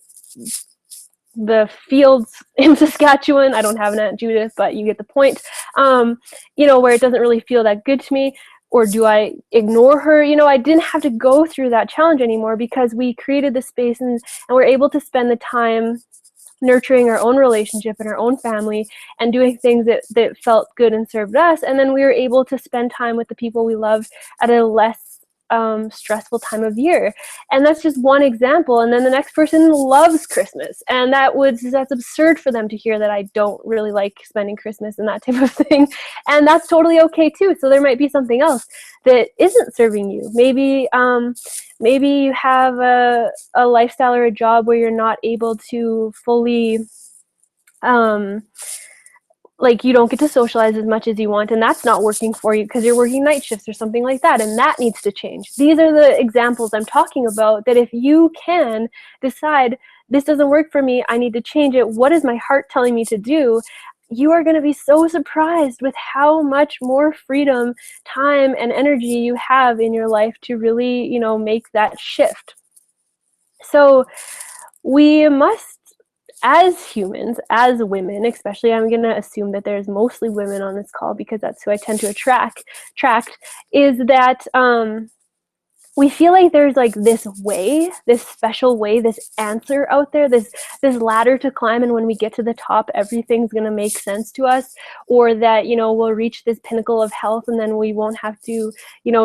the fields in Saskatchewan? I don't have an Aunt Judith, but you get the point. Where it doesn't really feel that good to me. Or do I ignore her? I didn't have to go through that challenge anymore, because we created the space and we're able to spend the time nurturing our own relationship and our own family and doing things that felt good and served us. And then we were able to spend time with the people we loved at a less stressful time of year. And that's just one example. And then the next person loves Christmas, and that's absurd for them to hear that I don't really like spending Christmas and that type of thing. And that's totally okay too. So there might be something else that isn't serving you. Maybe you have a lifestyle or a job where you're not able to fully like you don't get to socialize as much as you want, and that's not working for you because you're working night shifts or something like that, and that needs to change. These are the examples I'm talking about, that if you can decide, this doesn't work for me, I need to change it, what is my heart telling me to do, you are going to be so surprised with how much more freedom, time, and energy you have in your life to really, make that shift. So we must, as humans, as women, especially, I'm going to assume that there's mostly women on this call because that's who I tend to attract, is that we feel like there's like this way, this special way, this answer out there, this ladder to climb, and when we get to the top, everything's going to make sense to us, or that, we'll reach this pinnacle of health and then we won't have to,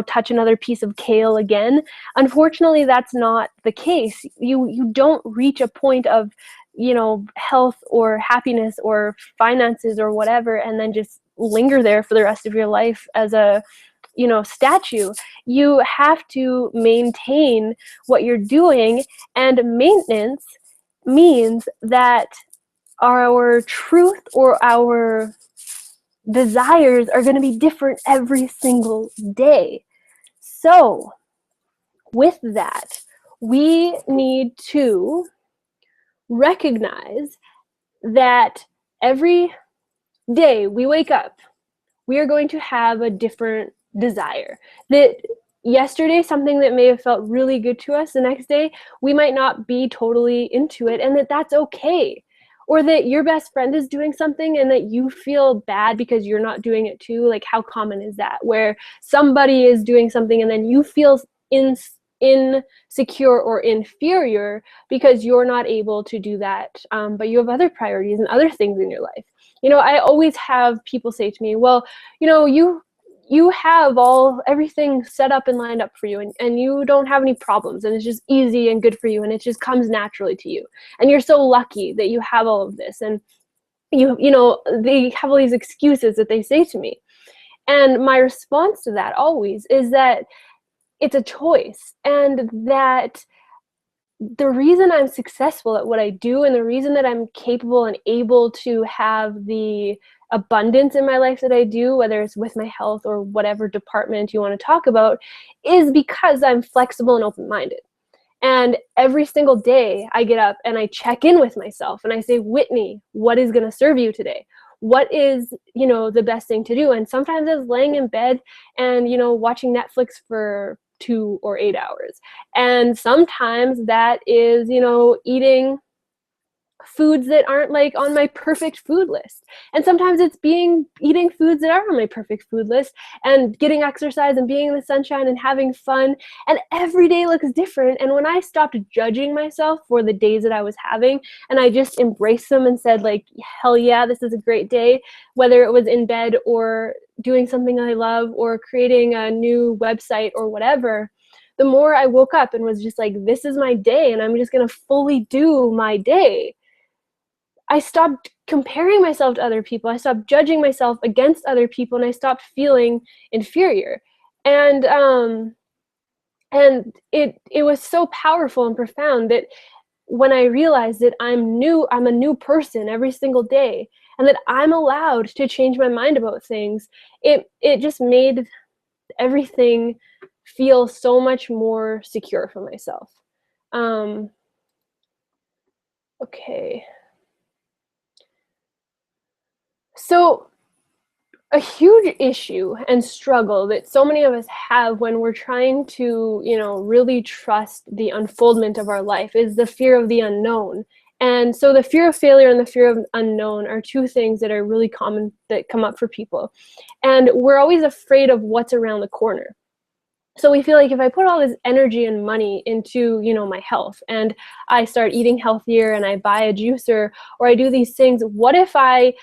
touch another piece of kale again. Unfortunately, that's not the case. You don't reach a point of, health or happiness or finances or whatever and then just linger there for the rest of your life as a statue. You have to maintain what you're doing, and maintenance means that our truth or our desires are going to be different every single day. So with that, we need to recognize that every day we wake up, we are going to have a different desire. That yesterday, something that may have felt really good to us, the next day, we might not be totally into it, and that's okay. Or that your best friend is doing something and that you feel bad because you're not doing it too. Like, how common is that? Where somebody is doing something and then you feel insecure or inferior because you're not able to do that, but you have other priorities and other things in your life. I always have people say to me, well, you have everything set up and lined up for you, and you don't have any problems, and it's just easy and good for you, and it just comes naturally to you, and you're so lucky that you have all of this. And they have all these excuses that they say to me, and my response to that always is that it's a choice, and that the reason I'm successful at what I do and the reason that I'm capable and able to have the abundance in my life that I do, whether it's with my health or whatever department you want to talk about, is because I'm flexible and open-minded. And every single day I get up and I check in with myself and I say, Whitney, what is going to serve you today? What is, the best thing to do? And sometimes it's laying in bed and, watching Netflix for 2 or 8 hours. And sometimes that is, eating foods that aren't like on my perfect food list. And sometimes it's eating foods that are on my perfect food list and getting exercise and being in the sunshine and having fun. And every day looks different. And when I stopped judging myself for the days that I was having and I just embraced them and said, like, hell yeah, this is a great day, whether it was in bed or doing something I love or creating a new website or whatever, the more I woke up and was just like, this is my day and I'm just going to fully do my day, I stopped comparing myself to other people. I stopped judging myself against other people, and I stopped feeling inferior. And it was so powerful and profound that when I realized that I'm a new person every single day, and that I'm allowed to change my mind about things, it just made everything feel so much more secure for myself. Okay. So a huge issue and struggle that so many of us have when we're trying to, really trust the unfoldment of our life is the fear of the unknown. And so the fear of failure and the fear of unknown are two things that are really common that come up for people. And we're always afraid of what's around the corner. So we feel like if I put all this energy and money into, my health, and I start eating healthier and I buy a juicer or I do these things, what if I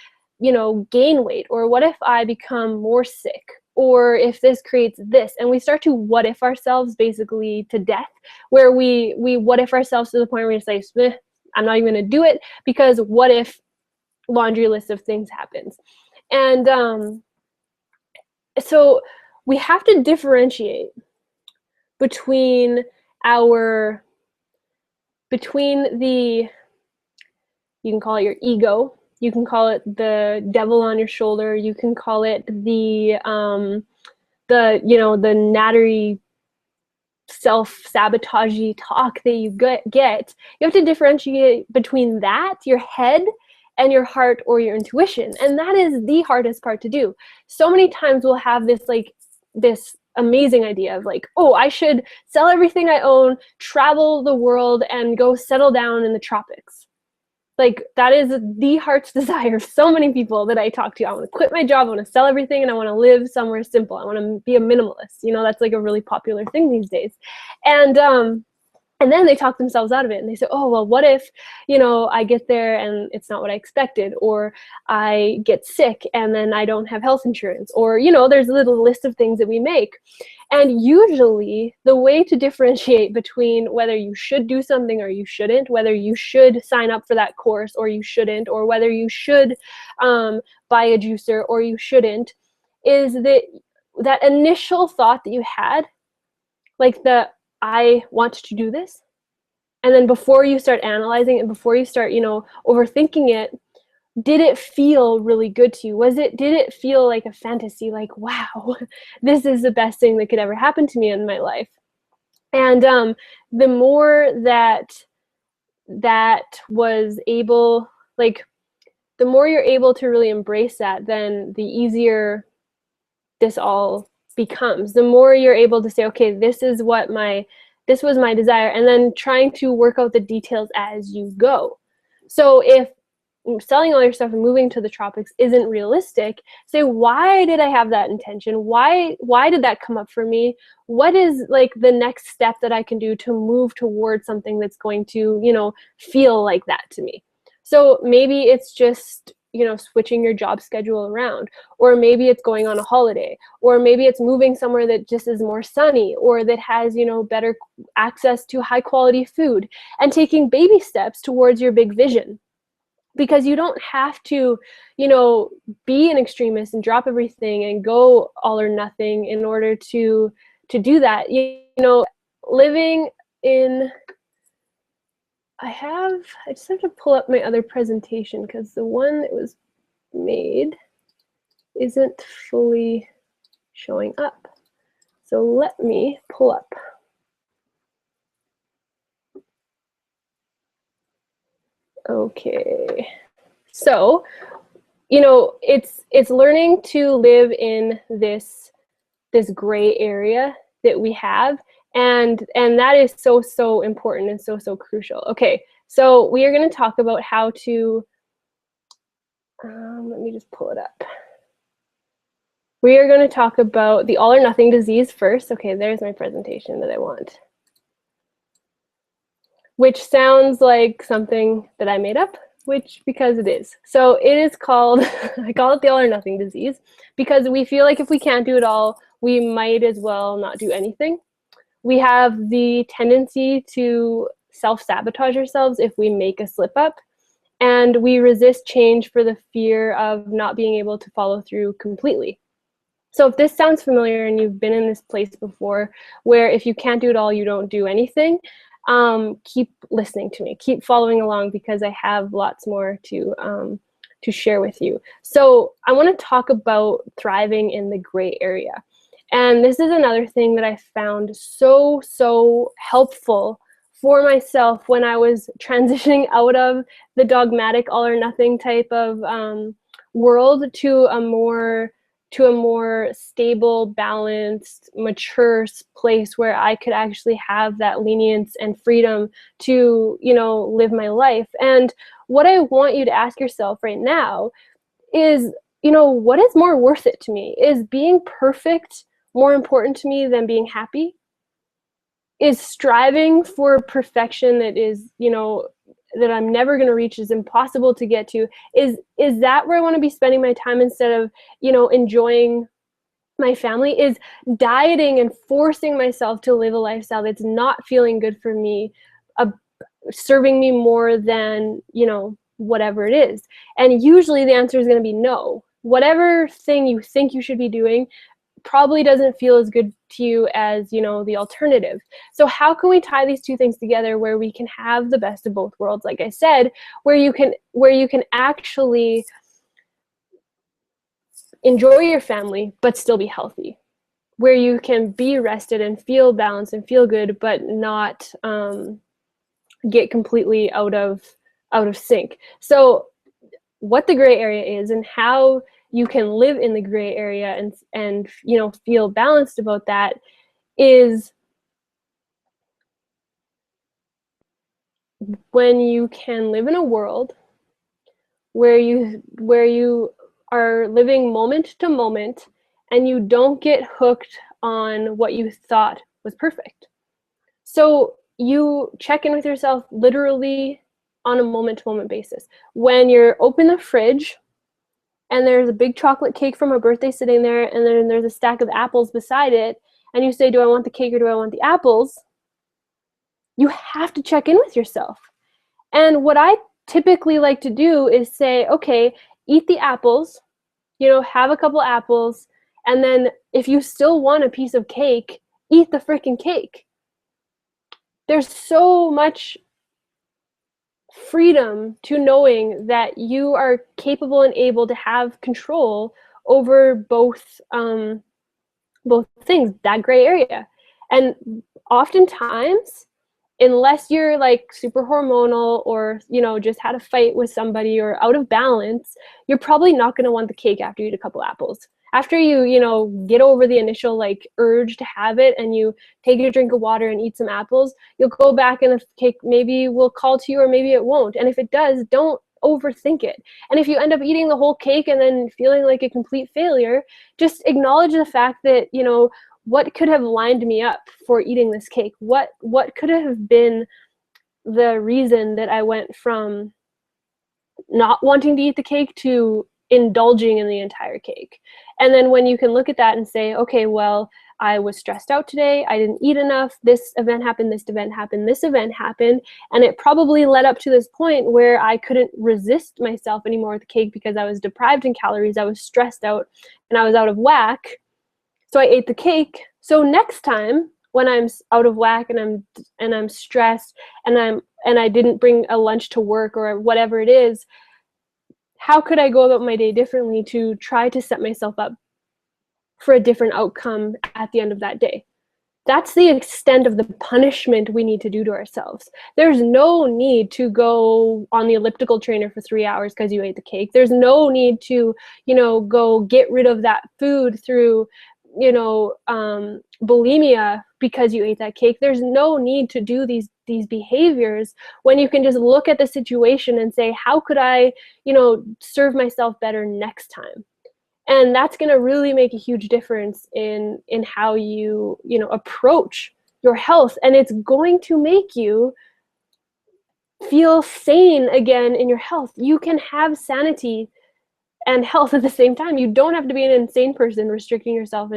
gain weight, or what if I become more sick, or if this creates this? And we start to what if ourselves basically to death, where we what if ourselves to the point where we say, I'm not even going to do it because what if laundry list of things happens. And so we have to differentiate between the, you can call it your ego, You can call it the devil on your shoulder. You can call it the the nattery self-sabotagey talk that you get. You have to differentiate between that, your head, and your heart or your intuition. And that is the hardest part to do. So many times we'll have this amazing idea of like, oh, I should sell everything I own, travel the world, and go settle down in the tropics. Like, that is the heart's desire of so many people that I talk to. I want to quit my job, I want to sell everything, and I want to live somewhere simple. I want to be a minimalist. That's like a really popular thing these days. And then they talk themselves out of it, and they say, oh, well, what if, I get there and it's not what I expected, or I get sick and then I don't have health insurance, or, there's a little list of things that we make. And usually the way to differentiate between whether you should do something or you shouldn't, whether you should sign up for that course or you shouldn't, or whether you should buy a juicer or you shouldn't, is that initial thought that you had, like I want to do this. And then before you start analyzing it, before you start, overthinking it, did it feel really good to you? Did it feel like a fantasy? Like, wow, this is the best thing that could ever happen to me in my life. And the more that was able, like, the more you're able to really embrace that, then the easier this all becomes. The more you're able to say, okay, this was my desire, and then trying to work out the details as you go. So if selling all your stuff and moving to the tropics isn't realistic, say, why did I have that intention? Why did that come up for me? What is like the next step that I can do to move towards something that's going to, feel like that to me? So maybe it's just, switching your job schedule around, or maybe it's going on a holiday, or maybe it's moving somewhere that just is more sunny, or that has, better access to high quality food, and taking baby steps towards your big vision. Because you don't have to, be an extremist and drop everything and go all or nothing in order to do that. Living in, I just have to pull up my other presentation because the one that was made isn't fully showing up. So let me pull up. Okay, so, it's learning to live in this gray area that we have, and that is so important and so crucial. Okay, so we are going to talk about how to, let me just pull it up. We are going to talk about the all or nothing disease first. Okay, there's my presentation that I want, which sounds like something that I made up, because it is. So it is called, I call it the all or nothing disease, because we feel like if we can't do it all, we might as well not do anything. We have the tendency to self-sabotage ourselves if we make a slip up, and we resist change for the fear of not being able to follow through completely. So if this sounds familiar and you've been in this place before, where if you can't do it all, you don't do anything, keep listening to me, keep following along, because I have lots more to share with you. So I want to talk about thriving in the gray area. And this is another thing that I found so helpful for myself when I was transitioning out of the dogmatic all or nothing type of world to a more stable, balanced, mature place where I could actually have that lenience and freedom to, live my life. And what I want you to ask yourself right now is, what is more worth it to me? Is being perfect more important to me than being happy? Is striving for perfection that is, that I'm never going to reach, is impossible to get to, is that where I want to be spending my time instead of, enjoying my family? Is dieting and forcing myself to live a lifestyle that's not feeling good for me, serving me more than, whatever it is? And usually the answer is going to be no. Whatever thing you think you should be doing, probably doesn't feel as good to you as, you know, the alternative. So how can we tie these two things together where we can have the best of both worlds, like I said, where you can actually enjoy your family but still be healthy, where you can be rested and feel balanced and feel good but not get completely out of sync. So what the gray area is and how you can live in the gray area and you know, feel balanced about that is when you can live in a world where you are living moment to moment and you don't get hooked on what you thought was perfect. So you check in with yourself literally on a moment to moment basis. When you're open the fridge and there's a big chocolate cake from a birthday sitting there, and then there's a stack of apples beside it, and you say, do I want the cake or do I want the apples? You have to check in with yourself. And what I typically like to do is say, okay, eat the apples, you know, have a couple apples, and then if you still want a piece of cake, eat the freaking cake. There's so much freedom to knowing that you are capable and able to have control over both things, that gray area. And oftentimes, unless you're like super hormonal or, you know, just had a fight with somebody or out of balance, you're probably not going to want the cake after you eat a couple apples. After you know, get over the initial like urge to have it and you take a drink of water and eat some apples, you'll go back and the cake maybe will call to you or maybe it won't. And if it does, don't overthink it. And if you end up eating the whole cake and then feeling like a complete failure, just acknowledge the fact that, you know, what could have lined me up for eating this cake? What could have been the reason that I went from not wanting to eat the cake to indulging in the entire cake? And then when you can look at that and say, okay, well, I was stressed out today, I didn't eat enough, this event happened, this event happened, this event happened, and it probably led up to this point where I couldn't resist myself anymore with the cake because I was deprived in calories, I was stressed out, and I was out of whack. So I ate the cake. So next time when I'm out of whack and I'm stressed and I didn't bring a lunch to work or whatever it is, how could I go about my day differently to try to set myself up for a different outcome at the end of that day? That's the extent of the punishment we need to do to ourselves. There's no need to go on the elliptical trainer for 3 hours because you ate the cake. There's no need to, you know, go get rid of that food through, you know, bulimia because you ate that cake. There's no need to do these behaviors when you can just look at the situation and say, how could I, you know, serve myself better next time? And that's going to really make a huge difference in how you know, approach your health, and it's going to make you feel sane again in your health. You can have sanity and health at the same time. You don't have to be an insane person restricting yourself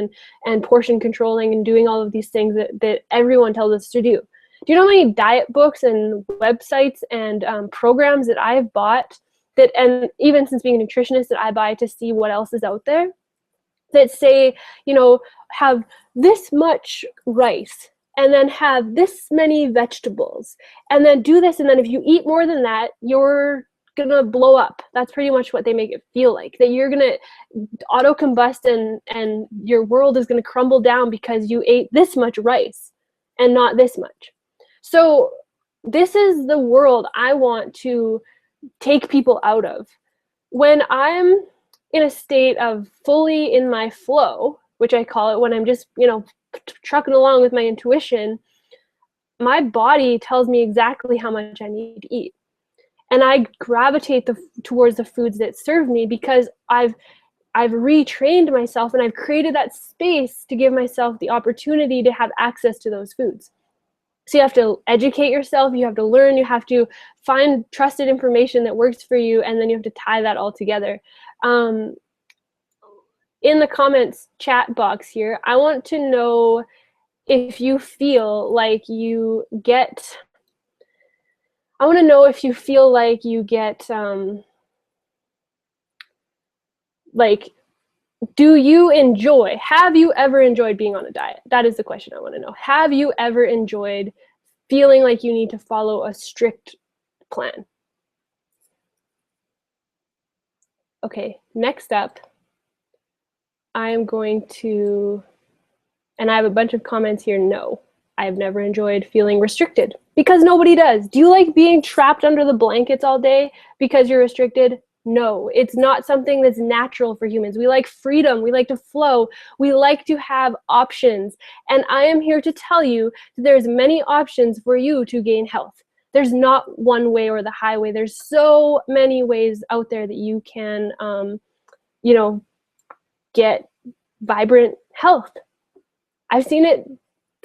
and portion controlling and doing all of these things that everyone tells us to do. Do you know how many diet books and websites and programs that I've bought that, and even since being a nutritionist, that I buy to see what else is out there, that say, you know, have this much rice and then have this many vegetables and then do this, and then if you eat more than that, you're gonna blow up. That's pretty much what they make it feel like, that you're gonna auto combust and your world is gonna crumble down because you ate this much rice and not this much. So this is the world I want to take people out of. When I'm in a state of fully in my flow, which I call it, when I'm just, you know, trucking along with my intuition, my body tells me exactly how much I need to eat. And I gravitate towards the foods that serve me because I've retrained myself and I've created that space to give myself the opportunity to have access to those foods. So you have to educate yourself, you have to learn, you have to find trusted information that works for you, and then you have to tie that all together. In the comments chat box here, I want to know if you feel like you get, I want to know if you feel like you get like do you enjoy, have you ever enjoyed being on a diet? That is the question I want to know. Have you ever enjoyed feeling like you need to follow a strict plan? Okay, next up, I'm going to, and I have a bunch of comments here. No, I've never enjoyed feeling restricted because nobody does. Do you like being trapped under the blankets all day because you're restricted? No, it's not something that's natural for humans. We like freedom. We like to flow. We like to have options. And I am here to tell you that there's many options for you to gain health. There's not one way or the highway. There's so many ways out there that you can, get vibrant health. I've seen it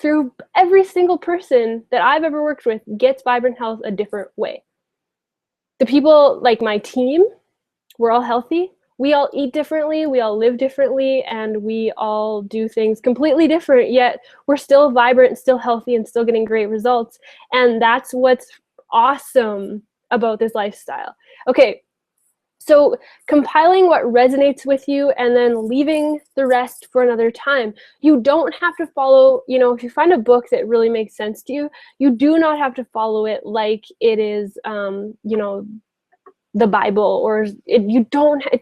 through every single person that I've ever worked with gets vibrant health a different way. The people like my team, we're all healthy. We all eat differently, we all live differently, and we all do things completely different, yet we're still vibrant, still healthy, and still getting great results. And that's what's awesome about this lifestyle. Okay, so compiling what resonates with you and then leaving the rest for another time. You don't have to follow, if you find a book that really makes sense to you, you do not have to follow it like it is, the Bible, or it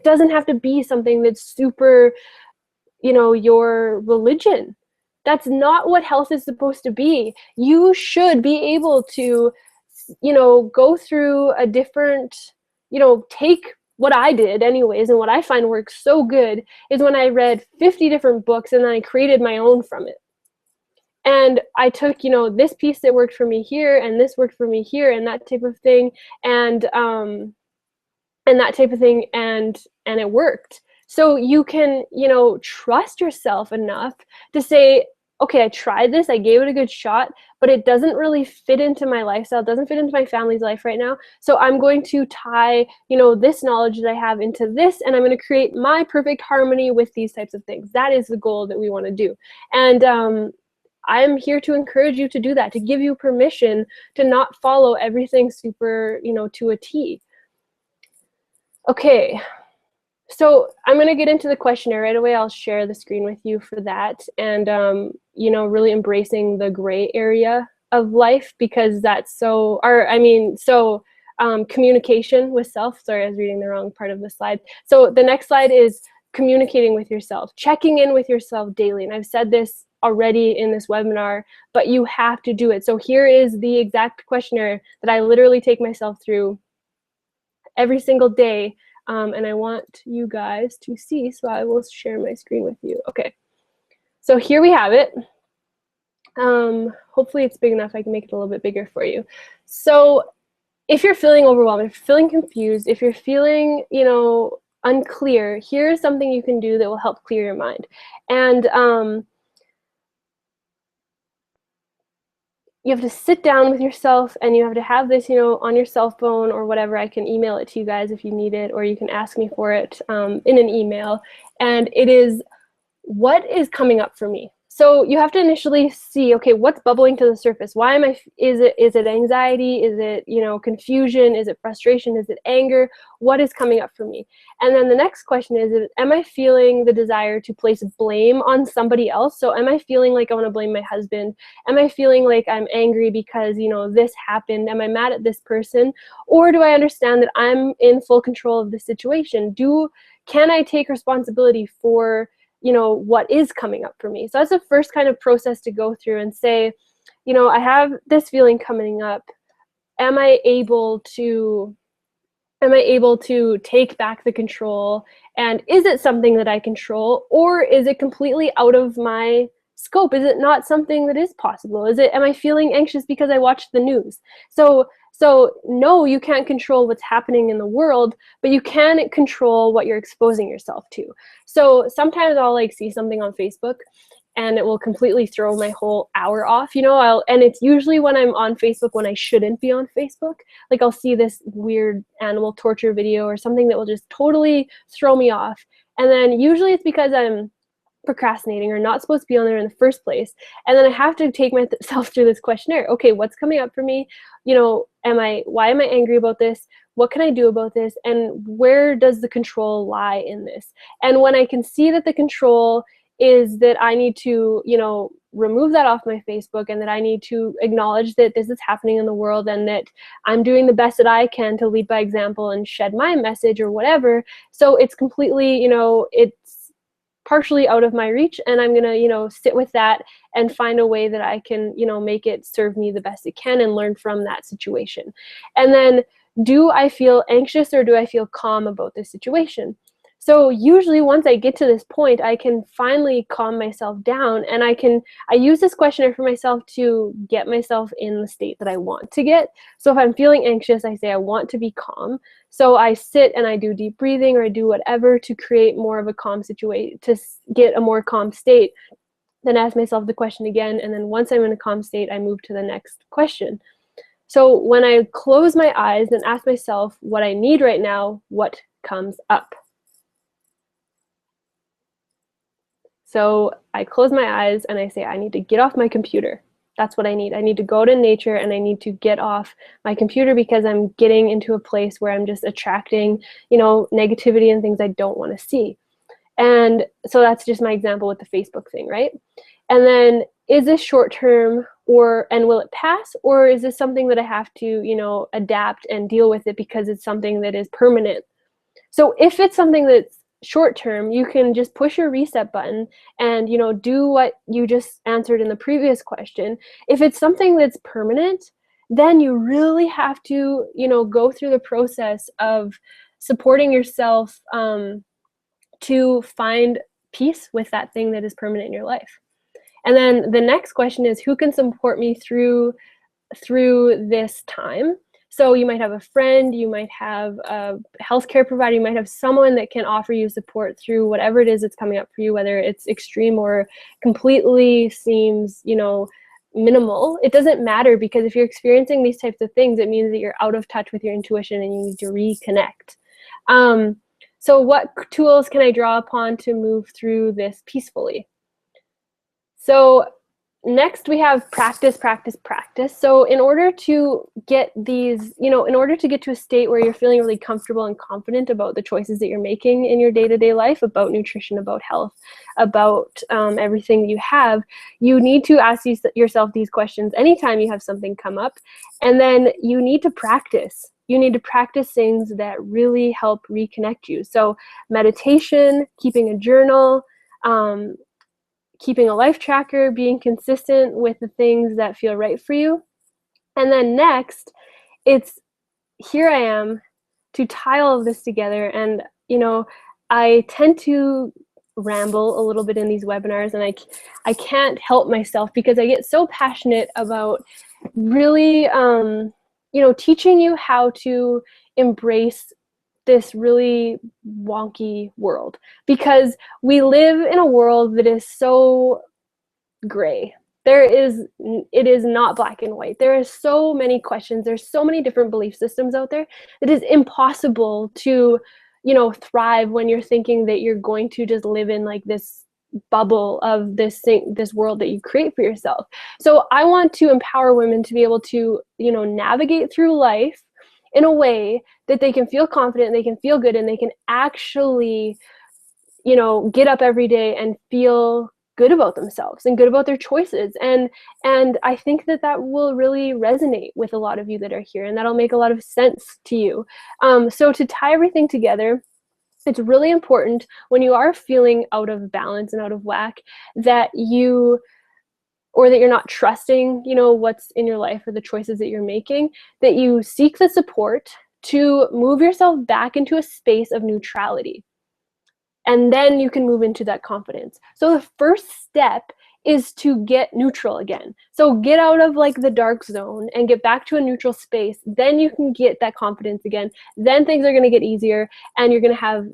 doesn't have to be something that's super, your religion. That's not what health is supposed to be. You should be able to, go through a different, take what I did anyways, and what I find works so good is when I read 50 different books and then I created my own from it. And I took, this piece that worked for me here, and this worked for me here, and that type of thing, and that type of thing, and it worked. So you can, trust yourself enough to say, okay, I tried this, I gave it a good shot, but it doesn't really fit into my lifestyle, it doesn't fit into my family's life right now. So I'm going to tie, this knowledge that I have into this, and I'm going to create my perfect harmony with these types of things. That is the goal that we want to do. And I'm here to encourage you to do that, to give you permission to not follow everything super, to a T. Okay, so I'm going to get into the questionnaire right away. I'll share the screen with you for that. And, really embracing the gray area of life, because that's communication with self. Sorry, I was reading the wrong part of the slide. So the next slide is communicating with yourself, checking in with yourself daily. And I've said this already in this webinar, but you have to do it. So here is the exact questionnaire that I literally take myself through every single day. And I want you guys to see, so I will share my screen with you. Okay, so here we have it. Hopefully it's big enough. I can make it a little bit bigger for you. So if you're feeling overwhelmed, if you're feeling confused, if you're feeling, unclear, here's something you can do that will help clear your mind. And you have to sit down with yourself, and you have to have this, on your cell phone or whatever. I can email it to you guys if you need it, or you can ask me for it in an email. And it is, what is coming up for me? So you have to initially see, okay, what's bubbling to the surface? Why am I, is it anxiety? Is it, confusion? Is it frustration? Is it anger? What is coming up for me? And then the next question is, am I feeling the desire to place blame on somebody else? So am I feeling like I want to blame my husband? Am I feeling like I'm angry because, this happened? Am I mad at this person? Or do I understand that I'm in full control of the situation? Can I take responsibility for what is coming up for me? So that's the first kind of process to go through and say, I have this feeling coming up. Am I able to take back the control? And is it something that I control, or is it completely out of my scope? Is it not something that is possible? Am I feeling anxious because I watched the news? So no, you can't control what's happening in the world, but you can control what you're exposing yourself to. So sometimes I'll see something on Facebook, and it will completely throw my whole hour off, and it's usually when I'm on Facebook when I shouldn't be on Facebook. Like I'll see this weird animal torture video or something that will just totally throw me off. And then usually it's because I'm procrastinating or not supposed to be on there in the first place. And then I have to take myself through this questionnaire. Okay, what's coming up for me? Why am I angry about this? what can I do about this? And where does the control lie in this? And when I can see that the control is that I need to, remove that off my Facebook, and that I need to acknowledge that this is happening in the world, and that I'm doing the best that I can to lead by example and shed my message or whatever. So it's completely, it's partially out of my reach, and I'm gonna, sit with that and find a way that I can, make it serve me the best it can and learn from that situation. And then, do I feel anxious or do I feel calm about this situation? So usually once I get to this point, I can finally calm myself down, and I use this questionnaire for myself to get myself in the state that I want to get. So if I'm feeling anxious, I say I want to be calm. So I sit and I do deep breathing, or I do whatever to create more of a calm situation, to get a more calm state. Then ask myself the question again, and then once I'm in a calm state, I move to the next question. So when I close my eyes and ask myself what I need right now, what comes up? So I close my eyes and I say, I need to get off my computer. That's what I need. I need to go to nature, and I need to get off my computer because I'm getting into a place where I'm just attracting, negativity and things I don't want to see. And so that's just my example with the Facebook thing, right? And then, is this short term, and will it pass? Or is this something that I have to, adapt and deal with it because it's something that is permanent? So if it's something that's short term, you can just push your reset button and, do what you just answered in the previous question. If it's something that's permanent, then you really have to, go through the process of supporting yourself to find peace with that thing that is permanent in your life. And then the next question is, who can support me through this time? So you might have a friend, you might have a healthcare provider, you might have someone that can offer you support through whatever it is that's coming up for you, whether it's extreme or completely seems, minimal. It doesn't matter, because if you're experiencing these types of things, it means that you're out of touch with your intuition and you need to reconnect. So what tools can I draw upon to move through this peacefully? So next we have practice, practice, practice. So in order to get these, in order to get to a state where you're feeling really comfortable and confident about the choices that you're making in your day-to-day life, about nutrition, about health, about everything that you have, you need to ask yourself these questions anytime you have something come up. And then you need to practice. You need to practice things that really help reconnect you. So meditation, keeping a journal, keeping a life tracker, being consistent with the things that feel right for you. And then next, it's here I am to tie all of this together. And, I tend to ramble a little bit in these webinars, and I can't help myself because I get so passionate about really, teaching you how to embrace this really wonky world, because we live in a world that is so gray. It is not black and white. There are so many questions. There's so many different belief systems out there. It is impossible to, thrive when you're thinking that you're going to just live in like this bubble of this world that you create for yourself. So I want to empower women to be able to, navigate through life in a way that they can feel confident, they can feel good, and they can actually, get up every day and feel good about themselves and good about their choices. And I think that will really resonate with a lot of you that are here, and that'll make a lot of sense to you. So to tie everything together, it's really important when you are feeling out of balance and out of whack that you're not trusting, what's in your life or the choices that you're making, that you seek the support to move yourself back into a space of neutrality. And then you can move into that confidence. So the first step is to get neutral again. So get out of like the dark zone and get back to a neutral space. Then you can get that confidence again. Then things are going to get easier, and you're going to have,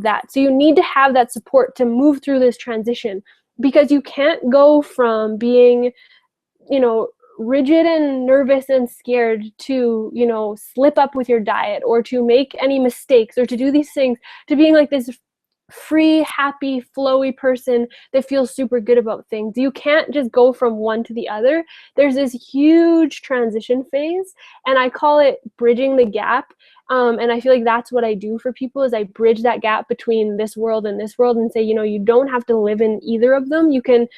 that. So you need to have that support to move through this transition, because you can't go from being, rigid and nervous and scared to, slip up with your diet or to make any mistakes or to do these things, to being like this free, happy, flowy person that feels super good about things. You can't just go from one to the other. There's this huge transition phase, and I call it bridging the gap. And I feel like that's what I do for people, is I bridge that gap between this world and this world and say, you don't have to live in either of them. You can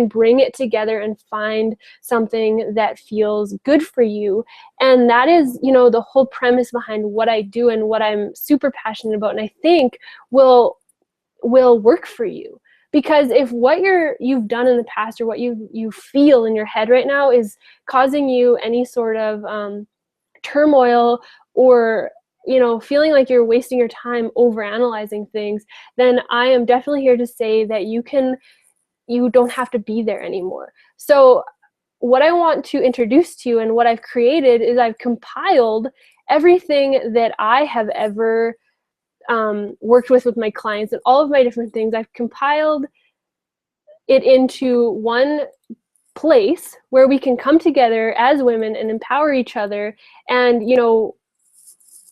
bring it together and find something that feels good for you. And that is, the whole premise behind what I do and what I'm super passionate about, and I think will work for you. Because if what you've done in the past, or what you feel in your head right now, is causing you any sort of turmoil, or feeling like you're wasting your time over analyzing things, then I am definitely here to say that you don't have to be there anymore. So what I want to introduce to you, and what I've created, is I've compiled everything that I have ever worked with my clients, and all of my different things. I've compiled it into one place where we can come together as women and empower each other, and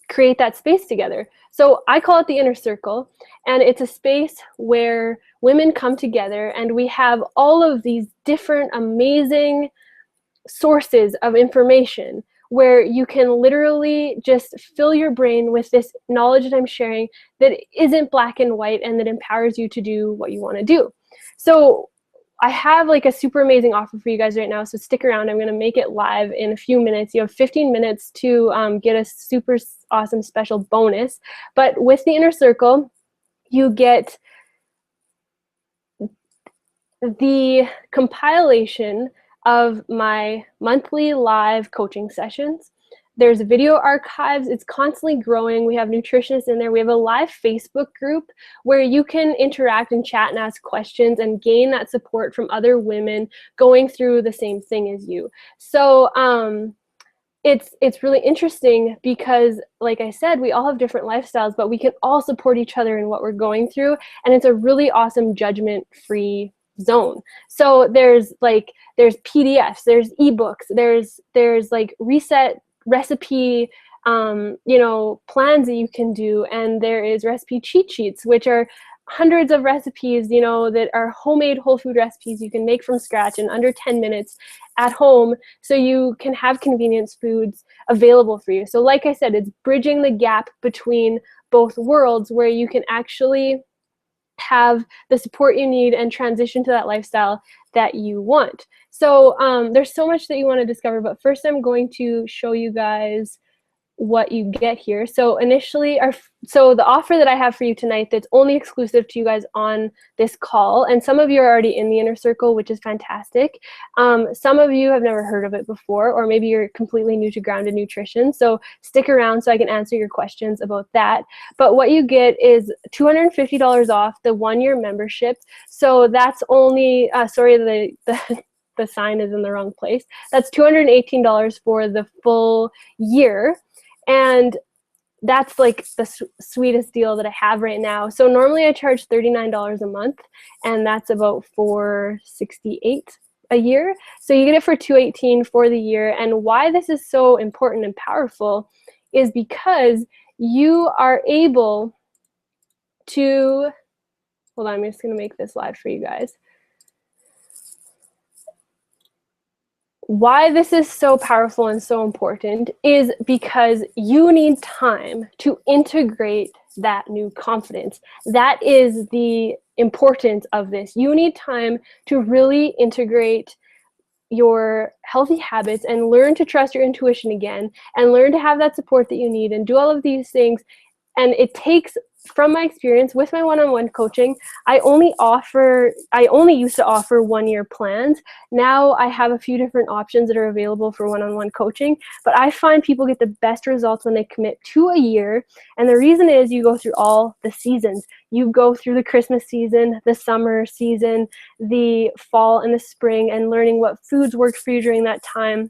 create that space together. So I call it the Inner Circle, and it's a space where women come together, and we have all of these different amazing sources of information where you can literally just fill your brain with this knowledge that I'm sharing, that isn't black and white, and that empowers you to do what you want to do. So I have like a super amazing offer for you guys right now, so stick around. I'm going to make it live in a few minutes. You have 15 minutes to get a super awesome special bonus. But with the Inner Circle, you get the compilation of my monthly live coaching sessions. There's video archives. It's constantly growing. We have nutritionists in there. We have a live Facebook group where you can interact and chat and ask questions and gain that support from other women going through the same thing as you. So it's really interesting because, like I said, we all have different lifestyles, but we can all support each other in what we're going through. And it's a really awesome judgment-free zone. So there's PDFs, there's ebooks, there's like reset recipe plans that you can do, and there is recipe cheat sheets, which are hundreds of recipes that are homemade whole food recipes you can make from scratch in under 10 minutes at home, so you can have convenience foods available for you. So like I said, it's bridging the gap between both worlds, where you can actually have the support you need and transition to that lifestyle that you want. So there's so much that you want to discover, but first I'm going to show you guys what you get here. So initially, so the offer that I have for you tonight, that's only exclusive to you guys on this call, and some of you are already in the Inner Circle, which is fantastic. Some of you have never heard of it before, or maybe you're completely new to Grounded Nutrition, so stick around so I can answer your questions about that. But what you get is $250 off the 1-year membership. So that's only, sorry, the sign is in the wrong place. That's $218 for the full year. And that's like the sweetest deal that I have right now. So normally I charge $39 a month, and that's about $468 a year. So you get it for $218 for the year. And why this is so important and powerful is because you are able to, hold on, I'm just gonna make this live for you guys. Why this is so powerful and so important is because you need time to integrate that new confidence. That is the importance of this. You need time to really integrate your healthy habits and learn to trust your intuition again, and learn to have that support that you need, and do all of these things. And it takes, from my experience with my one-on-one coaching, I only used to offer 1-year plans. Now I have a few different options that are available for one-on-one coaching, but I find people get the best results when they commit to a year. And the reason is you go through all the seasons. You go through the Christmas season, the summer season, the fall and the spring, and learning what foods work for you during that time,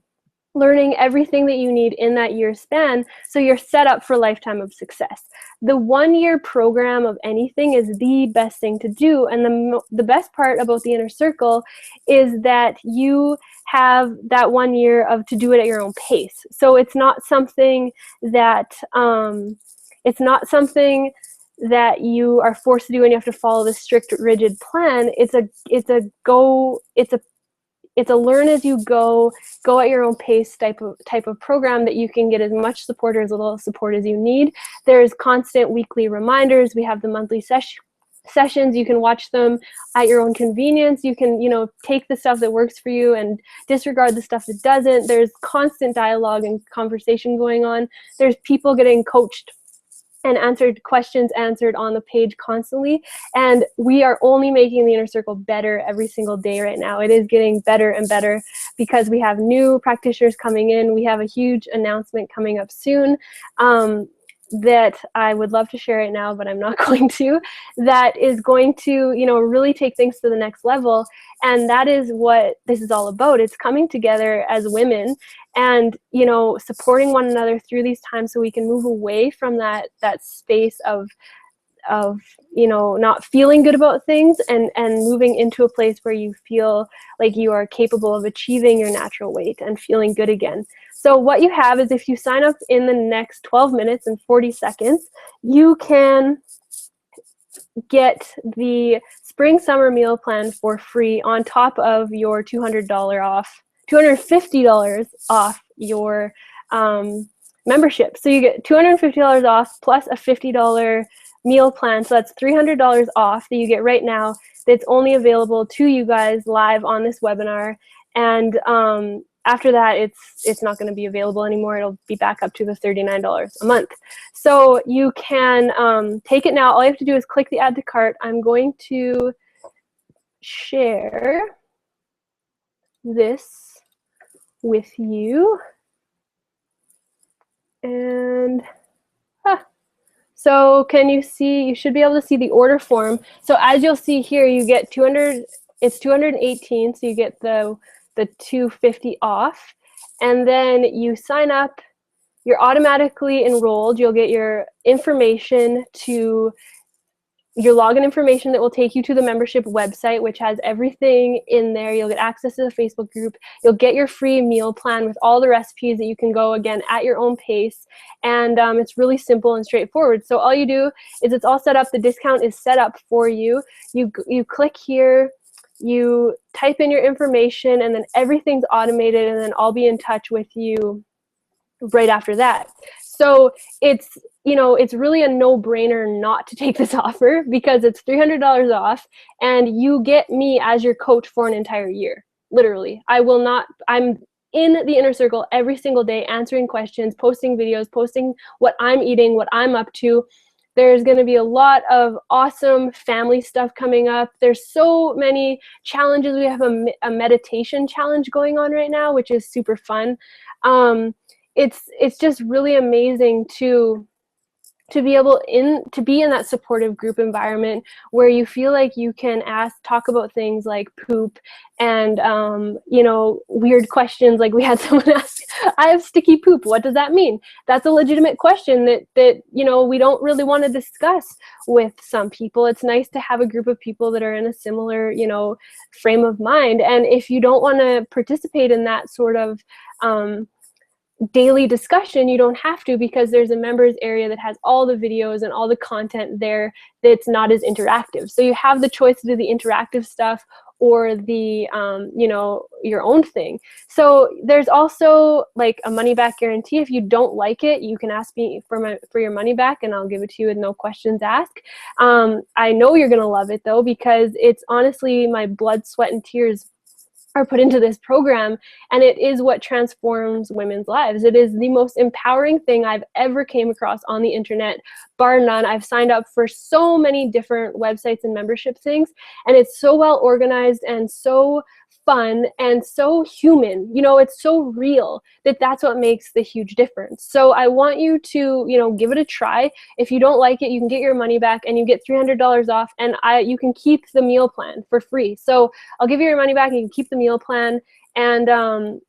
learning everything that you need in that year span, so you're set up for a lifetime of success. The 1-year program of anything is the best thing to do, and the best part about the Inner Circle is that you have that 1 year to do it at your own pace. So it's not something that you are forced to do and you have to follow the strict, rigid plan. it's a learn as you go at your own pace type of program that you can get as much support or as little support as you need. There's constant weekly reminders. We have the monthly sessions. You can watch them at your own convenience. You can, take the stuff that works for you and disregard the stuff that doesn't. There's constant dialogue and conversation going on. There's people getting coached and questions answered on the page constantly. And we are only making the Inner Circle better every single day right now. It is getting better and better because we have new practitioners coming in. We have a huge announcement coming up soon that I would love to share right now, but I'm not going to, that is going to, really take things to the next level. And that is what this is all about. It's coming together as women and, supporting one another through these times so we can move away from that space of not feeling good about things and moving into a place where you feel like you are capable of achieving your natural weight and feeling good again. So what you have is, if you sign up in the next 12 minutes and 40 seconds, you can get the spring summer meal plan for free on top of your $250 off your membership. So you get $250 off plus a $50 meal plan. So that's $300 off that you get right now. That's only available to you guys live on this webinar. And after that, it's not going to be available anymore. It'll be back up to the $39 a month. So you can take it now. All you have to do is click the add to cart. I'm going to share this with you. And so can you see, you should be able to see the order form. So as you'll see here, you get 200, it's 218, so you get the 250 off. And then you sign up, you're automatically enrolled. You'll get your information to your login information that will take you to the membership website, which has everything in there. You'll get access to the Facebook group. You'll get your free meal plan with all the recipes that you can go, again, at your own pace. And it's really simple and straightforward. So all you do is, it's all set up. The discount is set up for you. You click here, you type in your information, and then everything's automated, and then I'll be in touch with you right after that. So it's really a no-brainer not to take this offer, because it's $300 off and you get me as your coach for an entire year. Literally. I'm in the Inner Circle every single day, answering questions, posting videos, posting what I'm eating, what I'm up to. There's going to be a lot of awesome family stuff coming up. There's so many challenges. We have a meditation challenge going on right now, which is super fun. It's just really amazing to be able to be in that supportive group environment where you feel like you can talk about things like poop and weird questions. Like, we had someone ask, I have sticky poop, what does that mean? That's a legitimate question that we don't really want to discuss with some people. It's nice to have a group of people that are in a similar frame of mind. And if you don't want to participate in that sort of daily discussion, you don't have to, because there's a members area that has all the videos and all the content there that's not as interactive. So you have the choice to do the interactive stuff or the your own thing. So there's also like a money back guarantee. If you don't like it, you can ask me for your money back, and I'll give it to you with no questions asked. I know you're gonna love it though, because it's honestly my blood, sweat, and tears are put into this program, and it is what transforms women's lives. It is the most empowering thing I've ever came across on the internet, bar none. I've signed up for so many different websites and membership things, and it's so well organized and so fun and so human. It's so real that's what makes the huge difference. So I want you to, give it a try. If you don't like it, you can get your money back, and you get $300 off, and you can keep the meal plan for free. So I'll give you your money back, and you can keep the meal plan. And,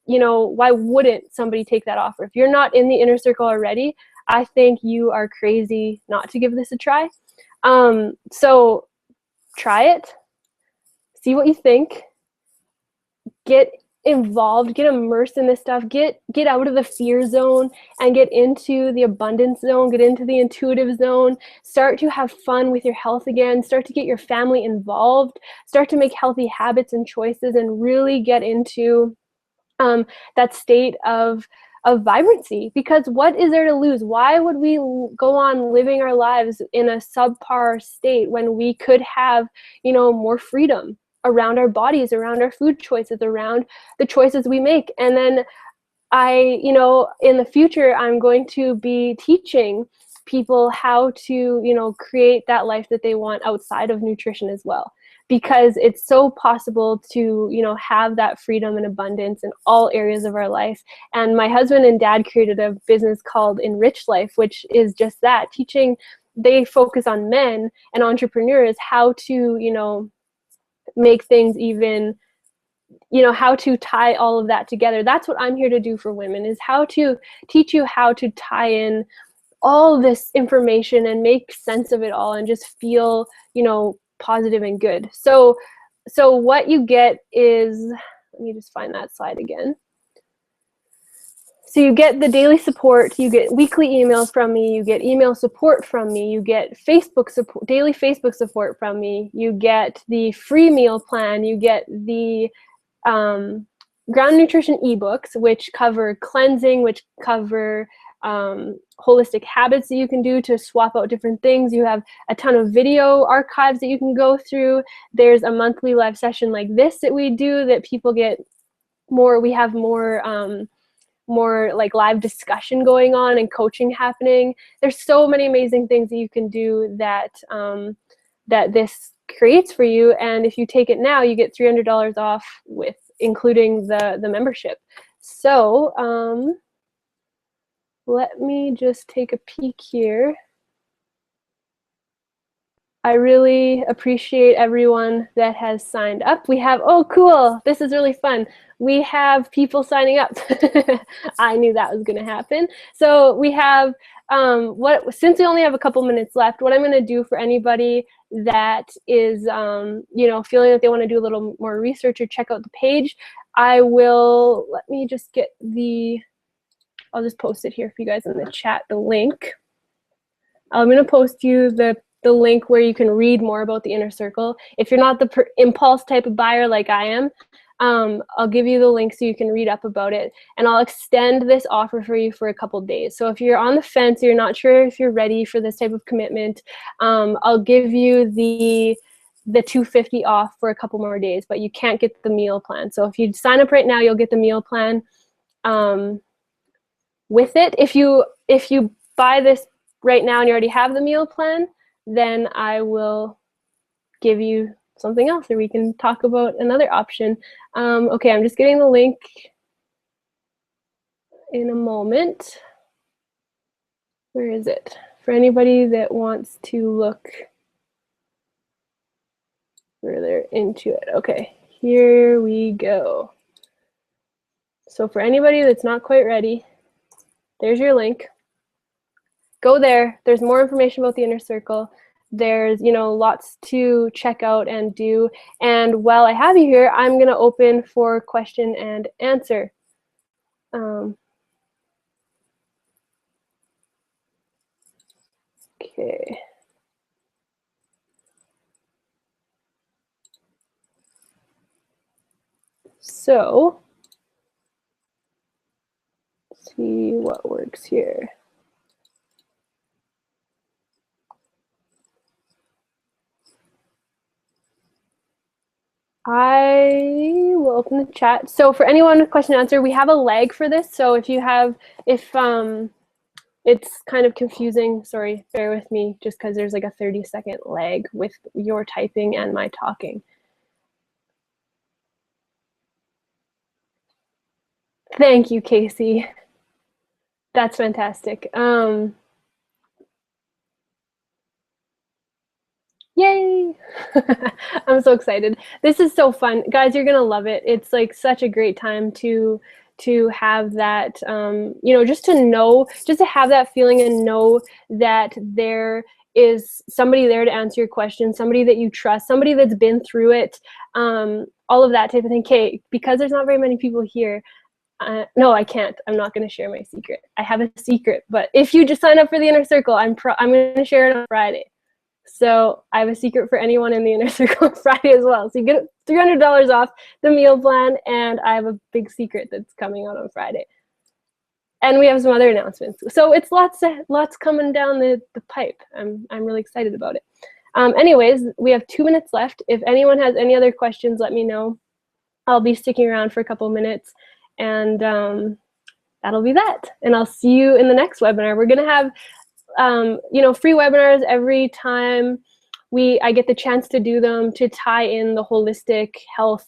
why wouldn't somebody take that offer? If you're not in the Inner Circle already, I think you are crazy not to give this a try. So try it, see what you think. Get involved, get immersed in this stuff, get out of the fear zone and get into the abundance zone, get into the intuitive zone, start to have fun with your health again, start to get your family involved, start to make healthy habits and choices, and really get into that state of vibrancy. Because what is there to lose? Why would we go on living our lives in a subpar state when we could have, more freedom around our bodies, around our food choices, around the choices we make? And then in the future, I'm going to be teaching people how to, create that life that they want outside of nutrition as well. Because it's so possible to, have that freedom and abundance in all areas of our life. And my husband and dad created a business called Enrich Life, which is just that, teaching. They focus on men and entrepreneurs how to, make things even, how to tie all of that together. That's what I'm here to do for women, is how to teach you how to tie in all this information and make sense of it all and just feel, positive and good. So what you get is, let me just find that slide again. So you get the daily support, you get weekly emails from me, you get email support from me, you get Facebook support, daily Facebook support from me, you get the free meal plan, you get the Ground Nutrition ebooks, which cover cleansing, which cover holistic habits that you can do to swap out different things. You have a ton of video archives that you can go through. There's a monthly live session like this that we do that people get more. We have more like live discussion going on and coaching happening. There's so many amazing things that you can do that that this creates for you. And if you take it now, you get $300 off, with including the membership. So let me just take a peek here. I really appreciate everyone that has signed up. We have, oh cool, this is really fun. We have people signing up. I knew that was gonna happen. So we have, since we only have a couple minutes left, what I'm gonna do for anybody that is, feeling that they wanna do a little more research or check out the page, let me just get I'll just post it here for you guys in the chat, the link. I'm gonna post you the link where you can read more about the Inner Circle. If you're not the impulse type of buyer like I am, I'll give you the link so you can read up about it. And I'll extend this offer for you for a couple days. So if you're on the fence, you're not sure if you're ready for this type of commitment, I'll give you the $250 off for a couple more days, but you can't get the meal plan. So if you sign up right now, you'll get the meal plan with it. If you buy this right now and you already have the meal plan, then I will give you something else, or we can talk about another option. Okay, I'm just getting the link in a moment. Where is it? For anybody that wants to look further into it. Okay, here we go. So for anybody that's not quite ready, there's your link. Go there. There's more information about the Inner Circle. There's, lots to check out and do. And while I have you here, I'm going to open for question and answer. Okay. So, let's see what works here. I will open the chat. So for anyone with question and answer, we have a lag for this. So if it's kind of confusing, sorry, bear with me, just because there's like a 30-second lag with your typing and my talking. Thank you, Casey. That's fantastic. Yay! I'm so excited. This is so fun. Guys, you're gonna love it. It's like such a great time to have that, just to have that feeling and know that there is somebody there to answer your questions, somebody that you trust, somebody that's been through it, all of that type of thing. Okay, because there's not very many people here, no, I can't. I'm not going to share my secret. I have a secret, but if you just sign up for the Inner Circle, I'm going to share it on Friday. So I have a secret for anyone in the Inner Circle on Friday as well. So you get $300 off the meal plan, and I have a big secret that's coming out on Friday. And we have some other announcements. So it's lots coming down the pipe. I'm really excited about it. Anyways, we have 2 minutes left. If anyone has any other questions, let me know. I'll be sticking around for a couple minutes, and that'll be that. And I'll see you in the next webinar. We're gonna have free webinars every time I get the chance to do them, to tie in the holistic health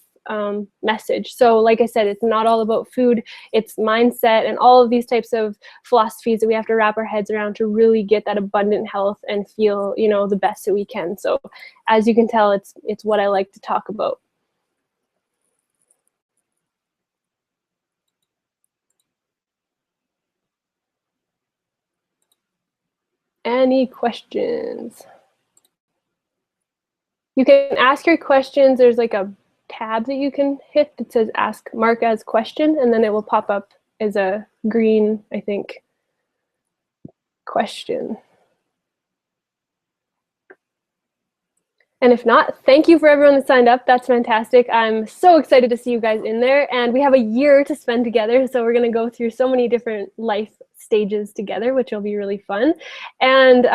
message. So like I said, it's not all about food, it's mindset and all of these types of philosophies that we have to wrap our heads around to really get that abundant health and feel, the best that we can. So as you can tell, it's what I like to talk about. Any questions? You can ask your questions. There's like a tab that you can hit that says ask Mark as question, and then it will pop up as a green, I think, question. And if not, thank you for everyone that signed up. That's fantastic. I'm so excited to see you guys in there. And we have a year to spend together. So we're going to go through so many different life stages together, which will be really fun. And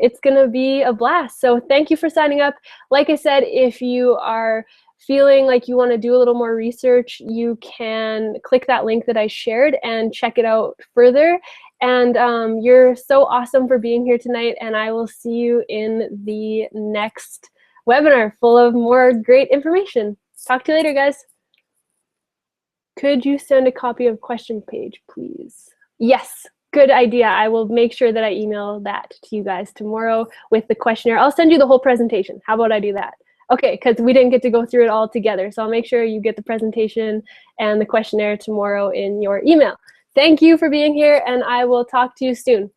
it's going to be a blast. So thank you for signing up. Like I said, if you are feeling like you want to do a little more research, you can click that link that I shared and check it out further. And you're so awesome for being here tonight. And I will see you in the next webinar full of more great information. Talk to you later, guys. Could you send a copy of question page, please? Yes, good idea. I will make sure that I email that to you guys tomorrow with the questionnaire. I'll send you the whole presentation. How about I do that? Okay, because we didn't get to go through it all together. So I'll make sure you get the presentation and the questionnaire tomorrow in your email. Thank you for being here, and I will talk to you soon.